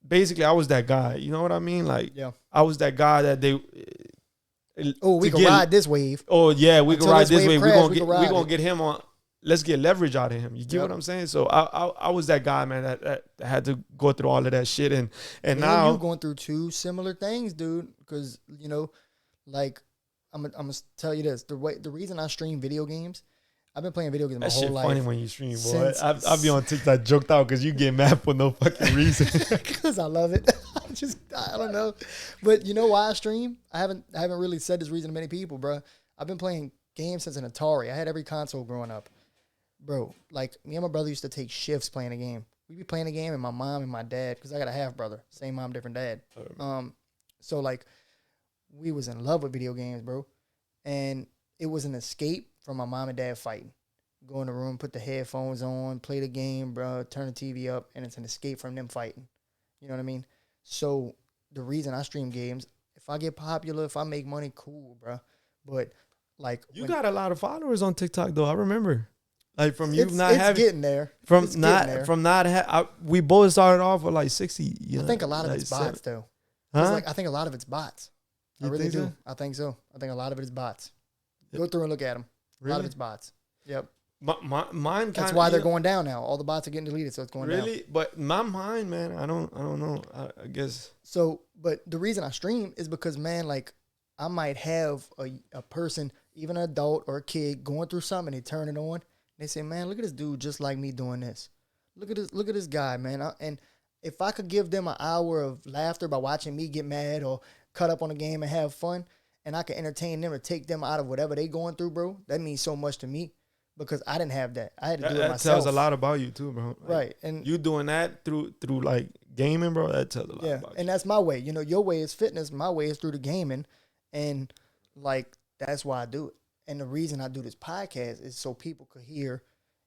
that guy. You know what I mean? Like Yeah. I was that guy that they. Oh, we can ride this wave. Oh yeah, we can ride this wave. We gonna get him on. Let's get leverage out of him. You get what I'm saying? So I was that guy, man, that had to go through all of that shit, and now you going through two similar things, dude. Because you know, like I'm gonna tell you this: the reason I stream video games, I've been playing video games my whole life. Funny when you stream, boy. I be on TikTok joked out because you get mad for no fucking reason. Because I love it. I don't know, but you know why I stream? I haven't really said this reason to many people, bro. I've been playing games since an Atari. I had every console growing up, bro. Like me and my brother used to take shifts playing a game. We'd be playing a game, and my mom and my dad, because I got a half brother, same mom, different dad. So like we was in love with video games, bro, and it was an escape from my mom and dad fighting. Go in the room, put the headphones on, play the game, bro, turn the TV up, and it's an escape from them fighting. You know what I mean? So the reason I stream games, if I get popular, if I make money, cool, bro. But like you got a lot of followers on TikTok, though. I remember, like from you it's getting there. We both started off with like 60. I think a lot of it's bots, though. Huh? I think a lot of it's bots. I really do. I think so. I think a lot of it is bots. Go through and look at them. Really? A lot of it's bots. Yep. Mine. That's why they're going down now. All the bots are getting deleted, so it's going down. Really? But my mind, man, I don't know. I guess. So, but the reason I stream is because, man, like I might have a person, even an adult or a kid, going through something. And they turn it on. And they say, "Man, look at this dude, just like me doing this. Look at this guy, man." And if I could give them an hour of laughter by watching me get mad or cut up on a game and have fun, and I can entertain them or take them out of whatever they going through, bro, that means so much to me because I didn't have that. I had to do it myself. That tells a lot about you too, bro. Like, right. And you doing that through like gaming, bro, that tells a lot about you. And that's my way. You know, your way is fitness. My way is through the gaming. And like, that's why I do it. And the reason I do this podcast is so people could hear,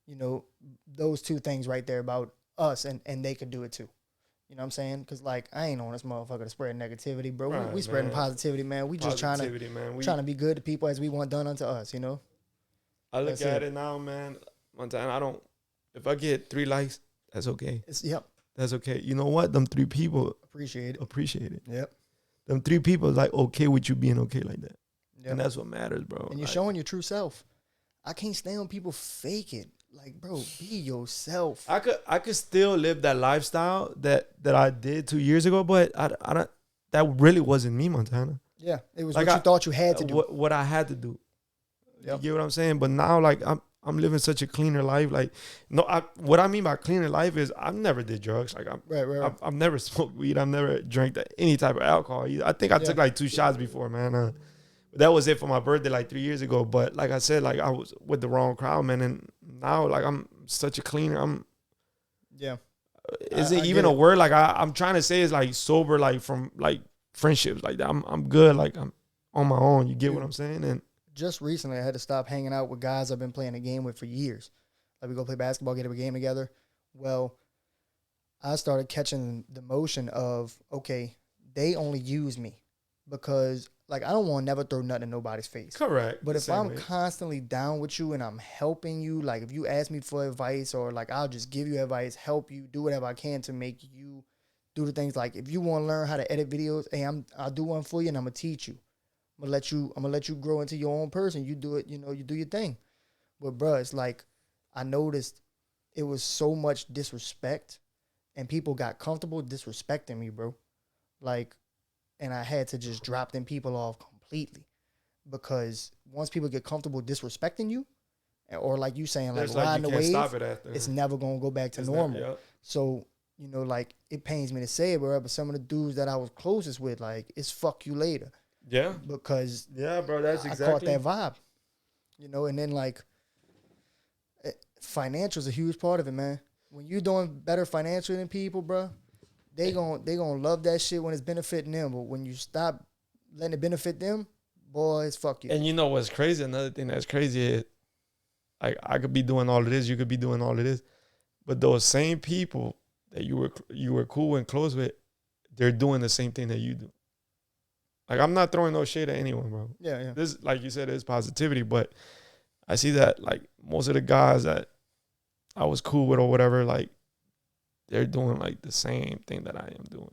you know, those two things right there about us and they could do it too. You know what I'm saying? Because, like, I ain't on this motherfucker to spread negativity, bro. Right, we spreading positivity, man. We just trying to be good to people as we want done unto us, you know? I look at it now, man. One time, if I get 3 likes, that's okay. That's okay. You know what? Them 3 people appreciate it. Yep. Them 3 people is like okay with you being okay like that. Yep. And that's what matters, bro. And you're showing your true self. I can't stand when people fake it. Like, bro, be yourself. I could still live that lifestyle that I did 2 years ago, but I don't. That really wasn't me, Montana. Yeah, it was like what you thought you had to do. What I had to do. Yep. You get what I'm saying? But now, like, I'm living such a cleaner life. Like, what I mean by cleaner life is I've never did drugs. Like, I've never smoked weed. I've never drank any type of alcohol either. I think I took like 2 shots before, man. That was it for my birthday like 3 years ago. But like I said, like I was with the wrong crowd, man. And now, like, I'm such a cleaner. Is it even a word? Like I'm trying to say is like sober, like from like friendships like that. I'm good. Like I'm on my own. You get what I'm saying? And just recently, I had to stop hanging out with guys I've been playing a game with for years. Like we go play basketball, get a game together. Well, I started catching the motion of, okay, they only use me because, like, I don't want to never throw nothing in nobody's face. Correct. But if I'm constantly down with you and I'm helping you, like if you ask me for advice or like I'll just give you advice, help you, do whatever I can to make you do the things. Like if you want to learn how to edit videos, hey, I'll do one for you and I'm gonna teach you. I'm gonna let you grow into your own person. You do it, you know, you do your thing. But bro, it's like I noticed it was so much disrespect and people got comfortable disrespecting me, bro. Like, and I had to just drop them people off completely because once people get comfortable disrespecting you, or like you saying, like riding the wave, it's never gonna go back to normal. So, you know, like it pains me to say it, bro, but some of the dudes that I was closest with, like, it's fuck you later. Yeah. Because bro, that's exactly. I caught that vibe. You know, and then like financial's a huge part of it, man. When you're doing better financially than people, bro, they gonna love that shit when it's benefiting them. But when you stop letting it benefit them, boys, fuck you. And you know what's crazy? Another thing that's crazy is Like I could be doing all of this, you could be doing all of this, but those same people that you were cool and close with, they're doing the same thing that you do. Like I'm not throwing no shade at anyone, bro. Yeah, yeah. This, like you said, is positivity, but I see that like most of the guys that I was cool with or whatever, like they're doing like the same thing that I am doing.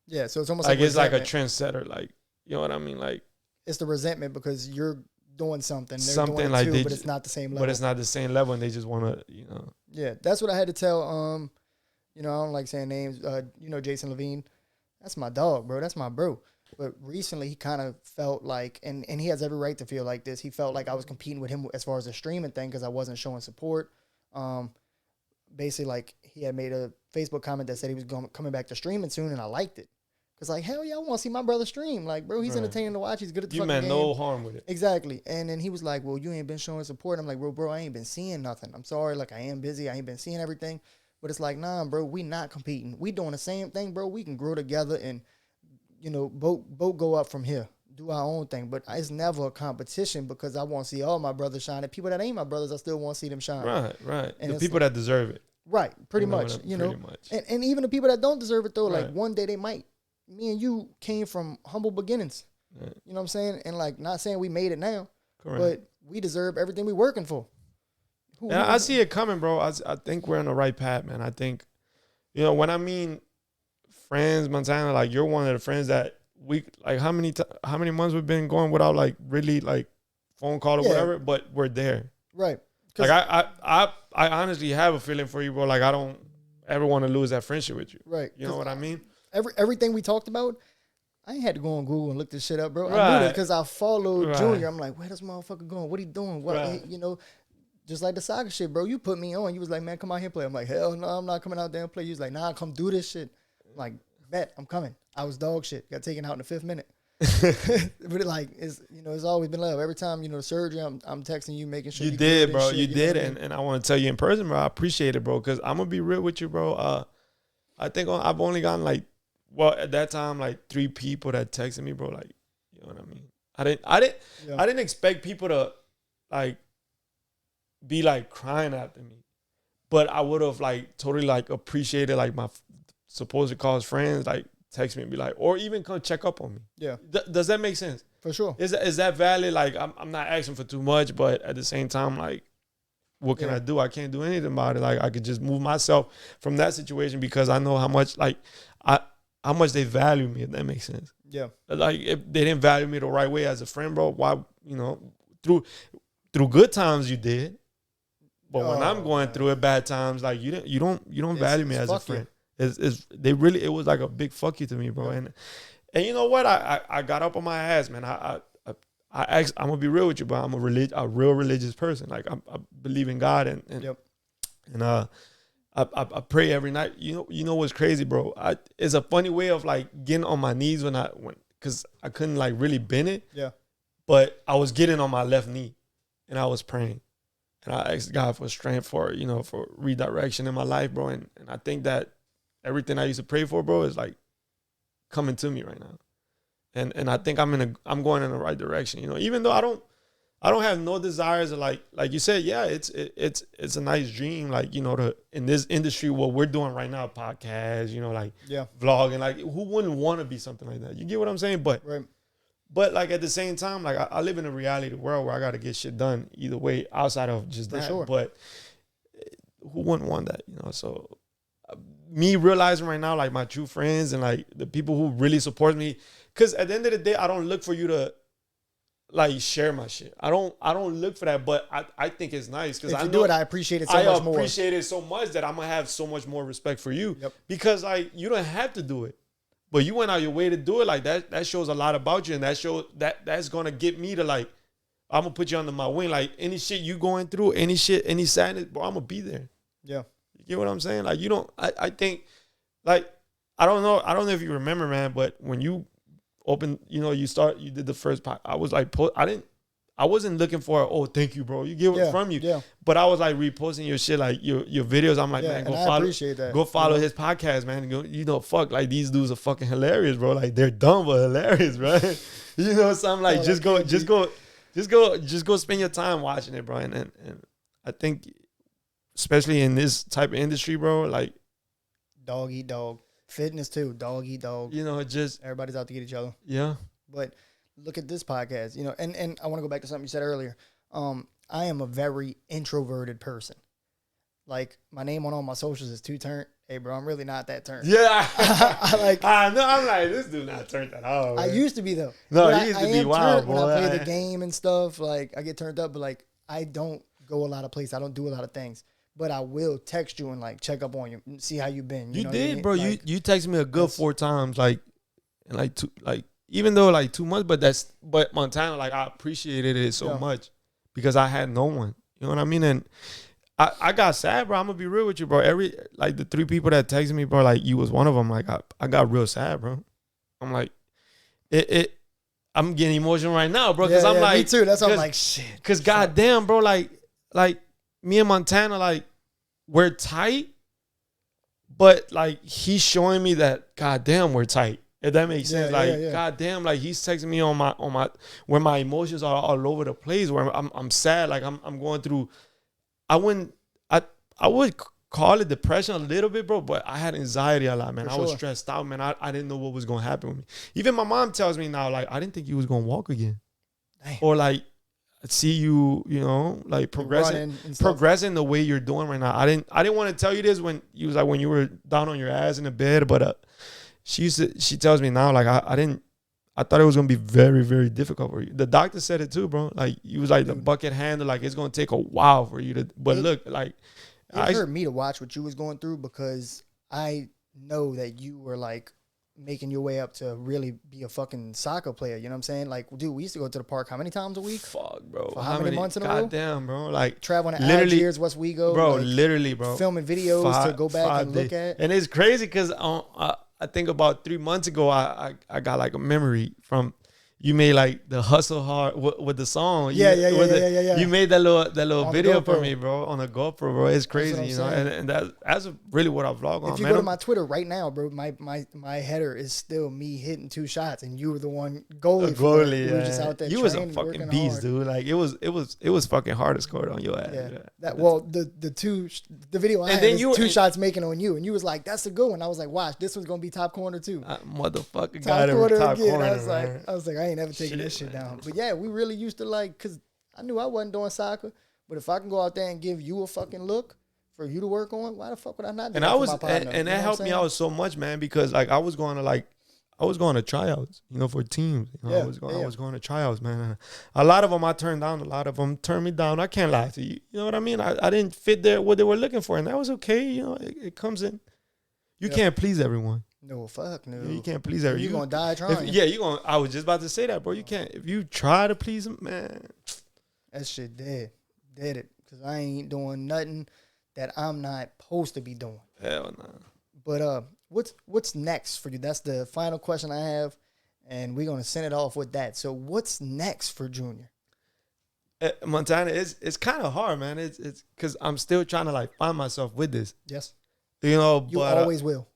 Yeah, so it's almost like it's like a resentment. trendsetter, like you know what I mean, like It's the resentment because you're doing something. They're something doing it like too, but it's not the same level. But it's not the same level, and they just want to, you know. Yeah, that's what I had to tell. You know, I don't like saying names. You know, Jason Levine. That's my dog, bro. That's my bro. But recently, he kind of felt like, and he has every right to feel like this. He felt like I was competing with him as far as the streaming thing because I wasn't showing support. Basically, like he had made a Facebook comment that said he was coming back to streaming soon, and I liked it. Cause like hell yeah, I want to see my brother stream. Like bro, he's entertaining to watch. He's good at the fucking game. You meant no harm with it. Exactly. And then he was like, "Well, you ain't been showing support." I'm like, "Bro, I ain't been seeing nothing. I'm sorry. Like I am busy. I ain't been seeing everything." But it's like, nah, bro, we not competing. We doing the same thing, bro. We can grow together and you know, both go up from here. Do our own thing. But it's never a competition because I want to see all my brothers shine. And people that ain't my brothers, I still want to see them shine. Right. And the people that deserve it. Right. Pretty much. And even the people that don't deserve it though, like one day they might. Me and you came from humble beginnings. Right. You know what I'm saying? And like, not saying we made it now, but we deserve everything we working for. I see it coming, bro. I think we're on the right path, man. I think, you know, when I mean friends, Montana, like you're one of the friends that we, like how many months we've been going without like really like phone call or whatever, but we're there. Right. Like I honestly have a feeling for you, bro. Like I don't ever want to lose that friendship with you. Right. You know what I mean? Everything we talked about, I ain't had to go on Google and look this shit up, bro. I knew it because I followed Junior. I'm like, where this motherfucker going? What he doing? What you know? Just like the soccer shit, bro. You put me on. You was like, man, come out here and play. I'm like, hell no, I'm not coming out there and play. You was like, nah, come do this shit. I'm like, bet, I'm coming. I was dog shit. Got taken out in the 5th minute. But like, it's always been love. Every time, the surgery, I'm texting you, making sure you did, bro. Shit, you did, and I want to tell you in person, bro. I appreciate it, bro. Because I'm gonna be real with you, bro. I think I've only gotten like. Well, at that time, like 3 people that texted me, bro. Like, you know what I mean? I didn't expect people to like be like crying after me, but I would have like totally like appreciated like my supposed close friends like text me and be like, or even come check up on me. Yeah. Does that make sense? For sure. Is that valid? Like, I'm not asking for too much, but at the same time, like, what can I do? I can't do anything about it. Like, I could just move myself from that situation because I know how much like how much they value me, if that makes sense. Yeah. Like, if they didn't value me the right way as a friend, bro, why, through good times you did. But when I'm going through it, bad times, like you don't value me as a friend. It was like a big fuck you to me, bro. Yeah. And you know what? I got up on my ass, man. I'm gonna be real with you, bro. I'm a real religious person. Like I believe in God and I pray every night. You know what's crazy, bro? It's a funny way of like getting on my knees because I couldn't like really bend it. Yeah. But I was getting on my left knee and I was praying. And I asked God for strength for redirection in my life, bro. And I think that everything I used to pray for, bro, is like coming to me right now. And I think I'm going in the right direction. Even though I don't have no desires of like you said, yeah, it's a nice dream, like, in this industry, what we're doing right now, podcasts, vlogging, like who wouldn't want to be something like that? You get what I'm saying? But right. But like at the same time, like I live in a reality world where I got to get shit done either way outside of just that. Sure. But who wouldn't want that, So me realizing right now, like my true friends and like the people who really support me, because at the end of the day, I don't look for you to like share my shit. I don't look for that, but I think it's nice because I do it. I appreciate it so much more. I appreciate it so much that I'm gonna have so much more respect for you. Yep. Because like you don't have to do it. But you went out your way to do it. Like that shows a lot about you. And that's gonna get me to like, I'm gonna put you under my wing. Like any shit you going through, any sadness, bro, I'm gonna be there. Yeah. You get what I'm saying? Like I think, like, I don't know if you remember, man, but when you opened, you did the first part, I was like, I wasn't looking for, thank you, bro. You get it from you. Yeah. But I was like reposting your shit, like your videos. I'm like, man, I appreciate that. Go follow his podcast, man. Go, fuck, like these dudes are fucking hilarious, bro. Like they're dumb but hilarious, bro. So I'm like, just go spend your time watching it, bro. And I think, especially in this type of industry, bro, like Dog eat dog. Fitness too. Dog eat dog. you know, it just Everybody's out to get each other. yeah. But look at this podcast, you know, and I want to go back to something you said earlier. I am a very introverted person. Like, my name on all my socials is Two Turnt. Hey, bro, I'm really not that turnt. Yeah. I know. I'm like, this dude not turned at all. I Man. used to be though. No, But he used I to be am wild, turned when boy. I play the game and stuff. Like, I get turned up, but like, I don't go a lot of places. I don't do a lot of things. But I will text you and like check up on you, see how you been. You know did, what I mean? bro. Like, You texted me a good 4 times, like, and like two, like even though like 2 months, but Montana, like I appreciated it so much because I had no one. You know what I mean? And I got sad, bro. I'm gonna be real with you, bro. Every like the 3 people that texted me, bro, like you was one of them. Like I got real sad, bro. I'm like, I'm getting emotional right now, bro. Cause I'm like, me too. That's why I'm like, shit. Cause goddamn, bro, like me and Montana, like we're tight, but like he's showing me that goddamn we're tight. If that makes sense, goddamn, like he's texting me on my where my emotions are all over the place. Where I'm sad, like I'm going through. I would call it depression a little bit, bro, but I had anxiety a lot, man. I was stressed out, man. I didn't know what was gonna happen with me. Even my mom tells me now, like, I didn't think you was gonna walk again. Damn. Or like see you, you know, like progressing the way you're doing right now. I didn't want to tell you this when you was like when you were down on your ass in the bed, but she tells me now, like I thought it was gonna be very, very difficult for you. The doctor said it too, bro. Like you was like the bucket handle, like it's gonna take a while for you to. But look, like it hurt me to watch what you was going through because I know that you were like making your way up to really be a fucking soccer player. You know what I'm saying? Like, dude, we used to go to the park how many times a week? Fuck, bro. For how many months in a row? Goddamn, bro. Like traveling to Algiers, Westwego, bro. like, literally, bro. Filming videos to go back and look at. And it's crazy because I think about 3 months ago, I got like a memory from. You made like the hustle hard with the song. Yeah. You made that little on video for me, bro, on a GoPro, bro. It's crazy, you know. Saying. And that's really what I vlog on. If you go to my Twitter right now, bro, my header is still me hitting 2 shots, and you were the one goalie. Goalie, you were just out there. You was a fucking beast, hard. Dude. Like it was fucking hard to score on your ass. Yeah. The video I had was 2 shots making on you, and you was like, "That's a good one." I was like, "Watch, this one's gonna be top corner too." Motherfucker got it top corner. I was like, I ain't never taking this shit down. But yeah, we really used to like, cause I knew I wasn't doing soccer, but if I can go out there and give you a fucking look for you to work on, why the fuck would I not do and that I was for my partner? and that helped me out so much, man, because like I was going to tryouts, you know, for teams. You know, I was going to tryouts, man. A lot of them I turned down. A lot of them turned me down. I can't lie to you. You know what I mean? I didn't fit there what they were looking for, and that was okay. You know, it comes in. You can't please everyone. No, fuck no. Yeah, you can't please everyone. You're gonna die trying. You gonna. I was just about to say that, bro. You can't. If you try to please them, man. That shit dead. Dead it. Cause I ain't doing nothing that I'm not supposed to be doing. Hell no. But what's next for you? That's the final question I have, and we're gonna send it off with that. So what's next for Junior? Montana, it's kind of hard, man. It's because I'm still trying to like find myself with this. Yes. You know, you always will.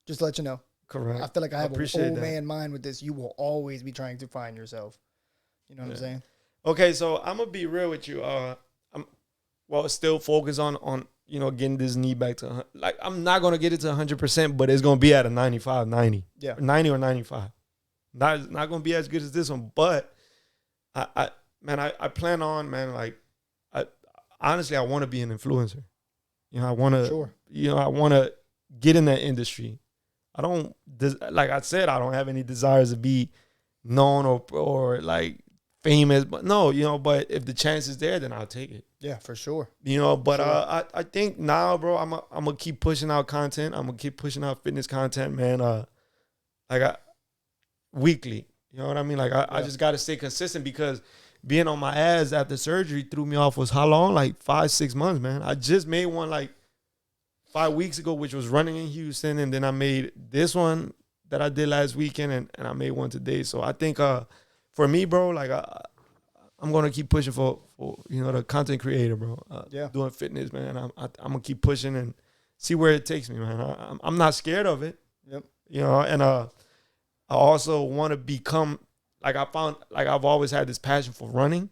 Just to let you know. Correct. I feel like I have an old man mind with this. You will always be trying to find yourself. You know what I'm saying? Okay, so I'm gonna be real with you. I'm still focused on you know getting this knee back to like I'm not gonna get it to 100%, but it's gonna be at a 95, 90. Yeah. 90 or 95. Not gonna be as good as this one, but I plan on, man, like honestly I want to be an influencer. You know, I want to you know, I want to get in that industry. I don't, like I said, I don't have any desires to be known or like famous, but no, you know, but if the chance is there, then I'll take it. Yeah, for sure. You know, but I think now, bro, I'm gonna keep pushing out content. I'm gonna keep pushing out fitness content, man. Weekly. You know what I mean? Like I just gotta stay consistent because being on my ass after surgery threw me off was how long? Like 5-6 months, man. I just made one like 5 weeks ago, which was running in Houston, and then I made this one that I did last weekend, and I made one today. So I think for me, bro, like I'm gonna keep pushing for you know the content creator, bro. Doing fitness, man. I'm gonna keep pushing and see where it takes me, man. I'm not scared of it. Yep. You know, and I also want to become like I found like I've always had this passion for running.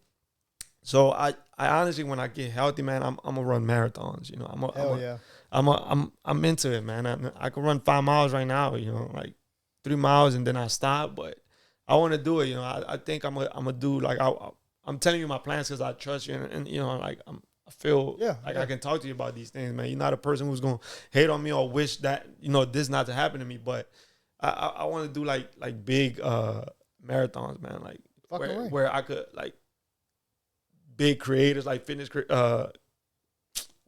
So I honestly, when I get healthy, man, I'm gonna run marathons. You know, Hell yeah. I'm into it, man. I can run 5 miles right now. You know, like 3 miles and then I stop. But I want to do it. You know, I think I'm gonna do like I'm telling you my plans because I trust you and you know like I feel like I can talk to you about these things, man. You're not a person who's gonna hate on me or wish that you know this not to happen to me. But I want to do like big marathons, man. Like where I could like big creators like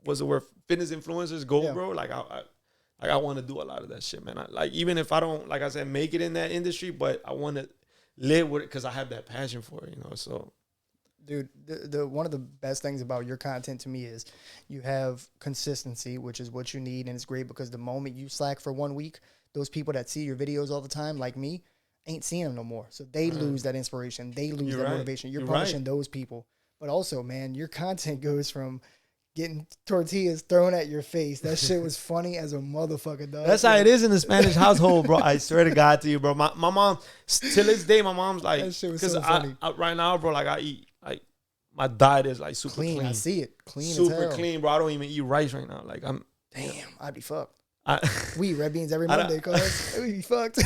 what's the word? Fitness influencers go, bro. Like I want to do a lot of that shit, man. Like even if I don't, like I said, make it in that industry, but I want to live with it because I have that passion for it, you know. So, dude, the one of the best things about your content to me is you have consistency, which is what you need, and it's great because the moment you slack for 1 week, those people that see your videos all the time, like me, ain't seeing them no more. So they lose that inspiration, they lose that motivation. You're punishing those people, but also, man, your content goes from getting tortillas thrown at your face. That shit was funny as a motherfucker, dog. That's how it is in the Spanish household, bro. I swear to God to you, bro. My mom, till this day, my mom's like, that shit was so funny. Right now, bro, like I eat, like my diet is like super clean. I see it. Clean super as hell. Clean, bro. I don't even eat rice right now. Like damn, I'd be fucked. We eat red beans every Monday, cuz. We'd be fucked.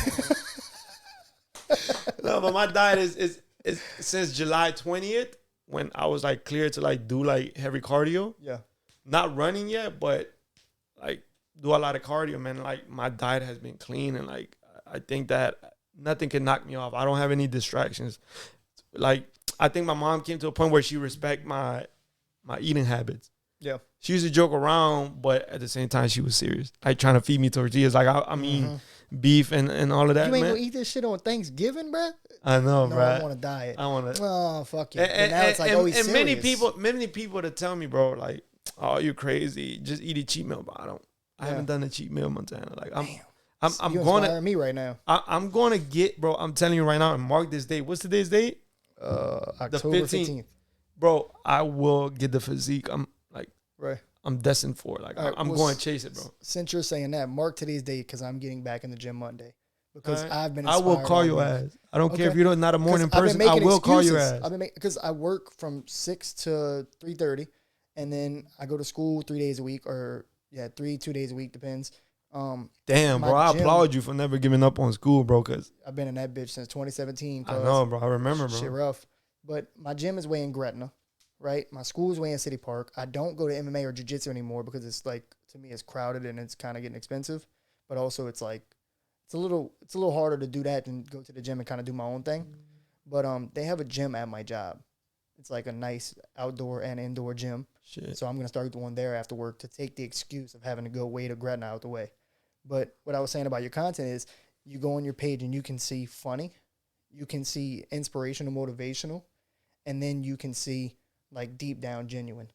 No, but my diet is since July 20th. When I was like clear to like do like heavy cardio. Yeah. Not running yet, but like do a lot of cardio, man. Like my diet has been clean and like I think that nothing can knock me off. I don't have any distractions. Like I think my mom came to a point where she respect my eating habits. Yeah. She used to joke around, but at the same time she was serious. Like trying to feed me tortillas. Like I mean beef and all of that. You ain't man. gonna eat this shit on Thanksgiving, bro? I know, no, bro. I want to diet. I want to. Oh, fuck you. And now it's like, oh, he's serious. many people that tell me, bro, like, oh, you're crazy. Just eat a cheat meal, but I haven't done a cheat meal, Montana. Like I'm going to me right now. I'm going to get, bro. I'm telling you right now, and mark this date. What's today's date? October 15th. Bro, I will get the physique. I'm like, right. I'm destined for it. Like I'm going to chase it, bro. Since you're saying that, mark today's date because I'm getting back in the gym Monday. Because I've been. I will call your ass. I don't care if you're not a morning person. I will call your ass. Because I work from 6 to 3:30, and then I go to school 3 days a week, or 2 days a week depends. Damn, bro, I applaud you for never giving up on school, bro. Cause I've been in that bitch since 2017. I know, bro. I remember, bro. Shit rough. But my gym is way in Gretna, right? My school is way in City Park. I don't go to MMA or jiu-jitsu anymore because it's like, to me, it's crowded and it's kind of getting expensive. But also, it's like. It's a little harder to do that than go to the gym and kind of do my own thing. But they have a gym at my job. It's like a nice outdoor and indoor gym. Shit. So I'm going to start doing there after work to take the excuse of having to go way to Gretna out the way. But what I was saying about your content is you go on your page and you can see funny, you can see inspirational, motivational, and then you can see like deep down genuine,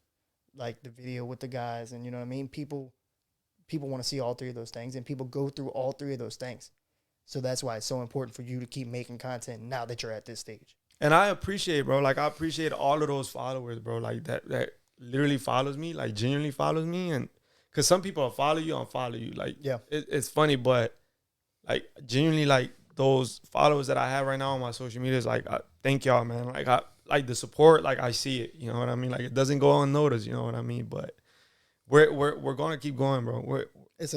like the video with the guys. And you know what I mean? People want to see all three of those things, and people go through all three of those things. So that's why it's so important for you to keep making content now that you're at this stage. And I appreciate, bro. Like, I appreciate all of those followers, bro. Like, that literally follows me, like, genuinely follows me. And because some people will follow you, unfollow you. Like, it's funny, but, like, genuinely, like, those followers that I have right now on my social media is like, thank y'all, man. Like, the support, like, I see it. You know what I mean? Like, it doesn't go unnoticed. You know what I mean? But we're gonna keep going, bro.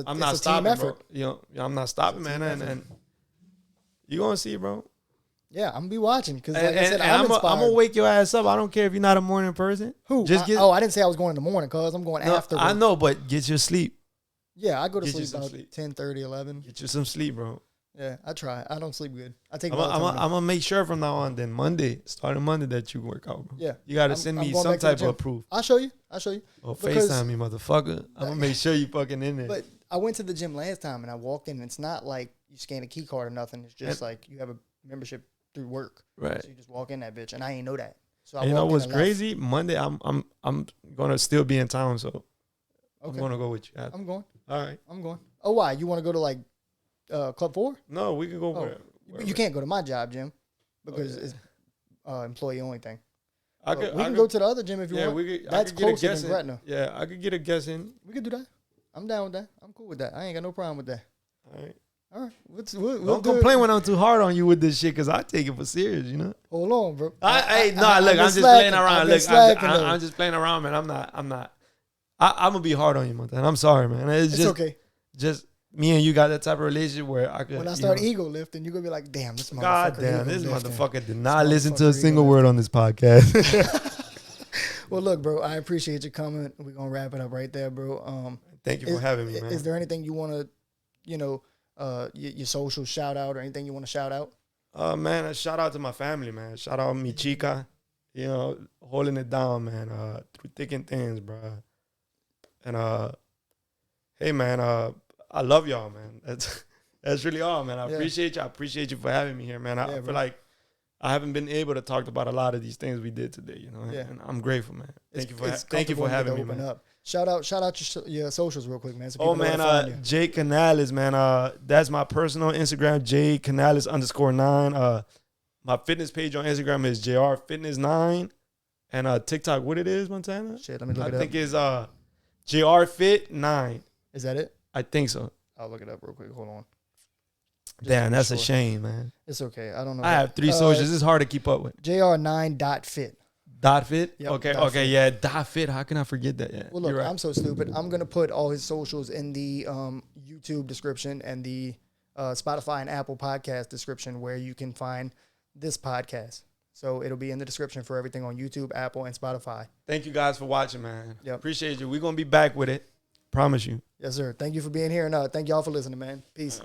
I'm not stopping, bro. You know, I'm not stopping, man. And you gonna see, bro. Yeah, I'm gonna be watching because, like I said, I'm gonna wake your ass up. I don't care if you're not a morning person. Who? I didn't say I was going in the morning, cause I'm going after. I know, but get your sleep. Yeah, I go to sleep about 10:30, 11. Get you some sleep, bro. Yeah, I try. I don't sleep good. I take. I'm gonna make sure from now on, then starting Monday, that you work out, bro. Yeah, you gotta send me some type of proof. I'll show you. Oh, FaceTime me, motherfucker. I'm gonna make sure you fucking in there. But I went to the gym last time and I walked in, and it's not like you scan a key card or nothing. It's just like you have a membership through work, right? So you just walk in that bitch, and I ain't know that. So you know what's crazy? Monday, I'm gonna still be in town, so I'm gonna go with you. I'm going. All right, I'm going. Oh, why? You want to go to like Club 4? No, we can go. Wherever. You can't go to my job gym because it's employee only thing. We can go to the other gym if you want. That's closer than Gretna. Yeah, I could get a guess in. We could do that. I'm down with that. I'm cool with that. I ain't got no problem with that. All right. All right. Don't complain when I'm too hard on you with this shit, because I take it for serious, you know? Hold on, bro. Look, I'm just playing around. Look, I'm just playing around, man. I'm not. I'm going to be hard on you, Montana. I'm sorry, man. It's just okay. Just me and you got that type of relationship where I could. When I start ego lifting, you're going to be like, damn, this motherfucker. God damn, this motherfucker did not listen to a single word on this podcast. Well, look, bro, I appreciate you coming. We're going to wrap it up right there, bro. Thank you for having me, man. Is there anything you want to, your social shout out or anything you want to shout out? Man, a shout out to my family, man. Shout out mi chica, holding it down, man, through thick and thins, bro. And, hey, man, I love y'all, man. That's really all, man. I appreciate you. I appreciate you for having me here, man. I feel like I haven't been able to talk about a lot of these things we did today, and I'm grateful, man. Thank you for having me, man. Shout out your socials real quick, man. So J Canales, man. That's my personal Instagram, J Canales _9. My fitness page on Instagram is JR Fitness 9, and TikTok, what it is, Montana? Shit, let me look it up. I think it's JR Fit 9. Is that it? I think so. I'll look it up real quick. Hold on. Damn, that's a shame, man. It's okay. I don't know. I have 3 socials. It's hard to keep up with. JR9.fit. .fit? Yep, okay, yeah, .fit. How can I forget that? Yeah. Well, look, right. I'm so stupid. I'm going to put all his socials in the YouTube description and the Spotify and Apple podcast description where you can find this podcast. So it'll be in the description for everything on YouTube, Apple, and Spotify. Thank you guys for watching, man. Yep. Appreciate you. We're going to be back with it. Promise you. Yes, sir. Thank you for being here, and thank y'all for listening, man. Peace.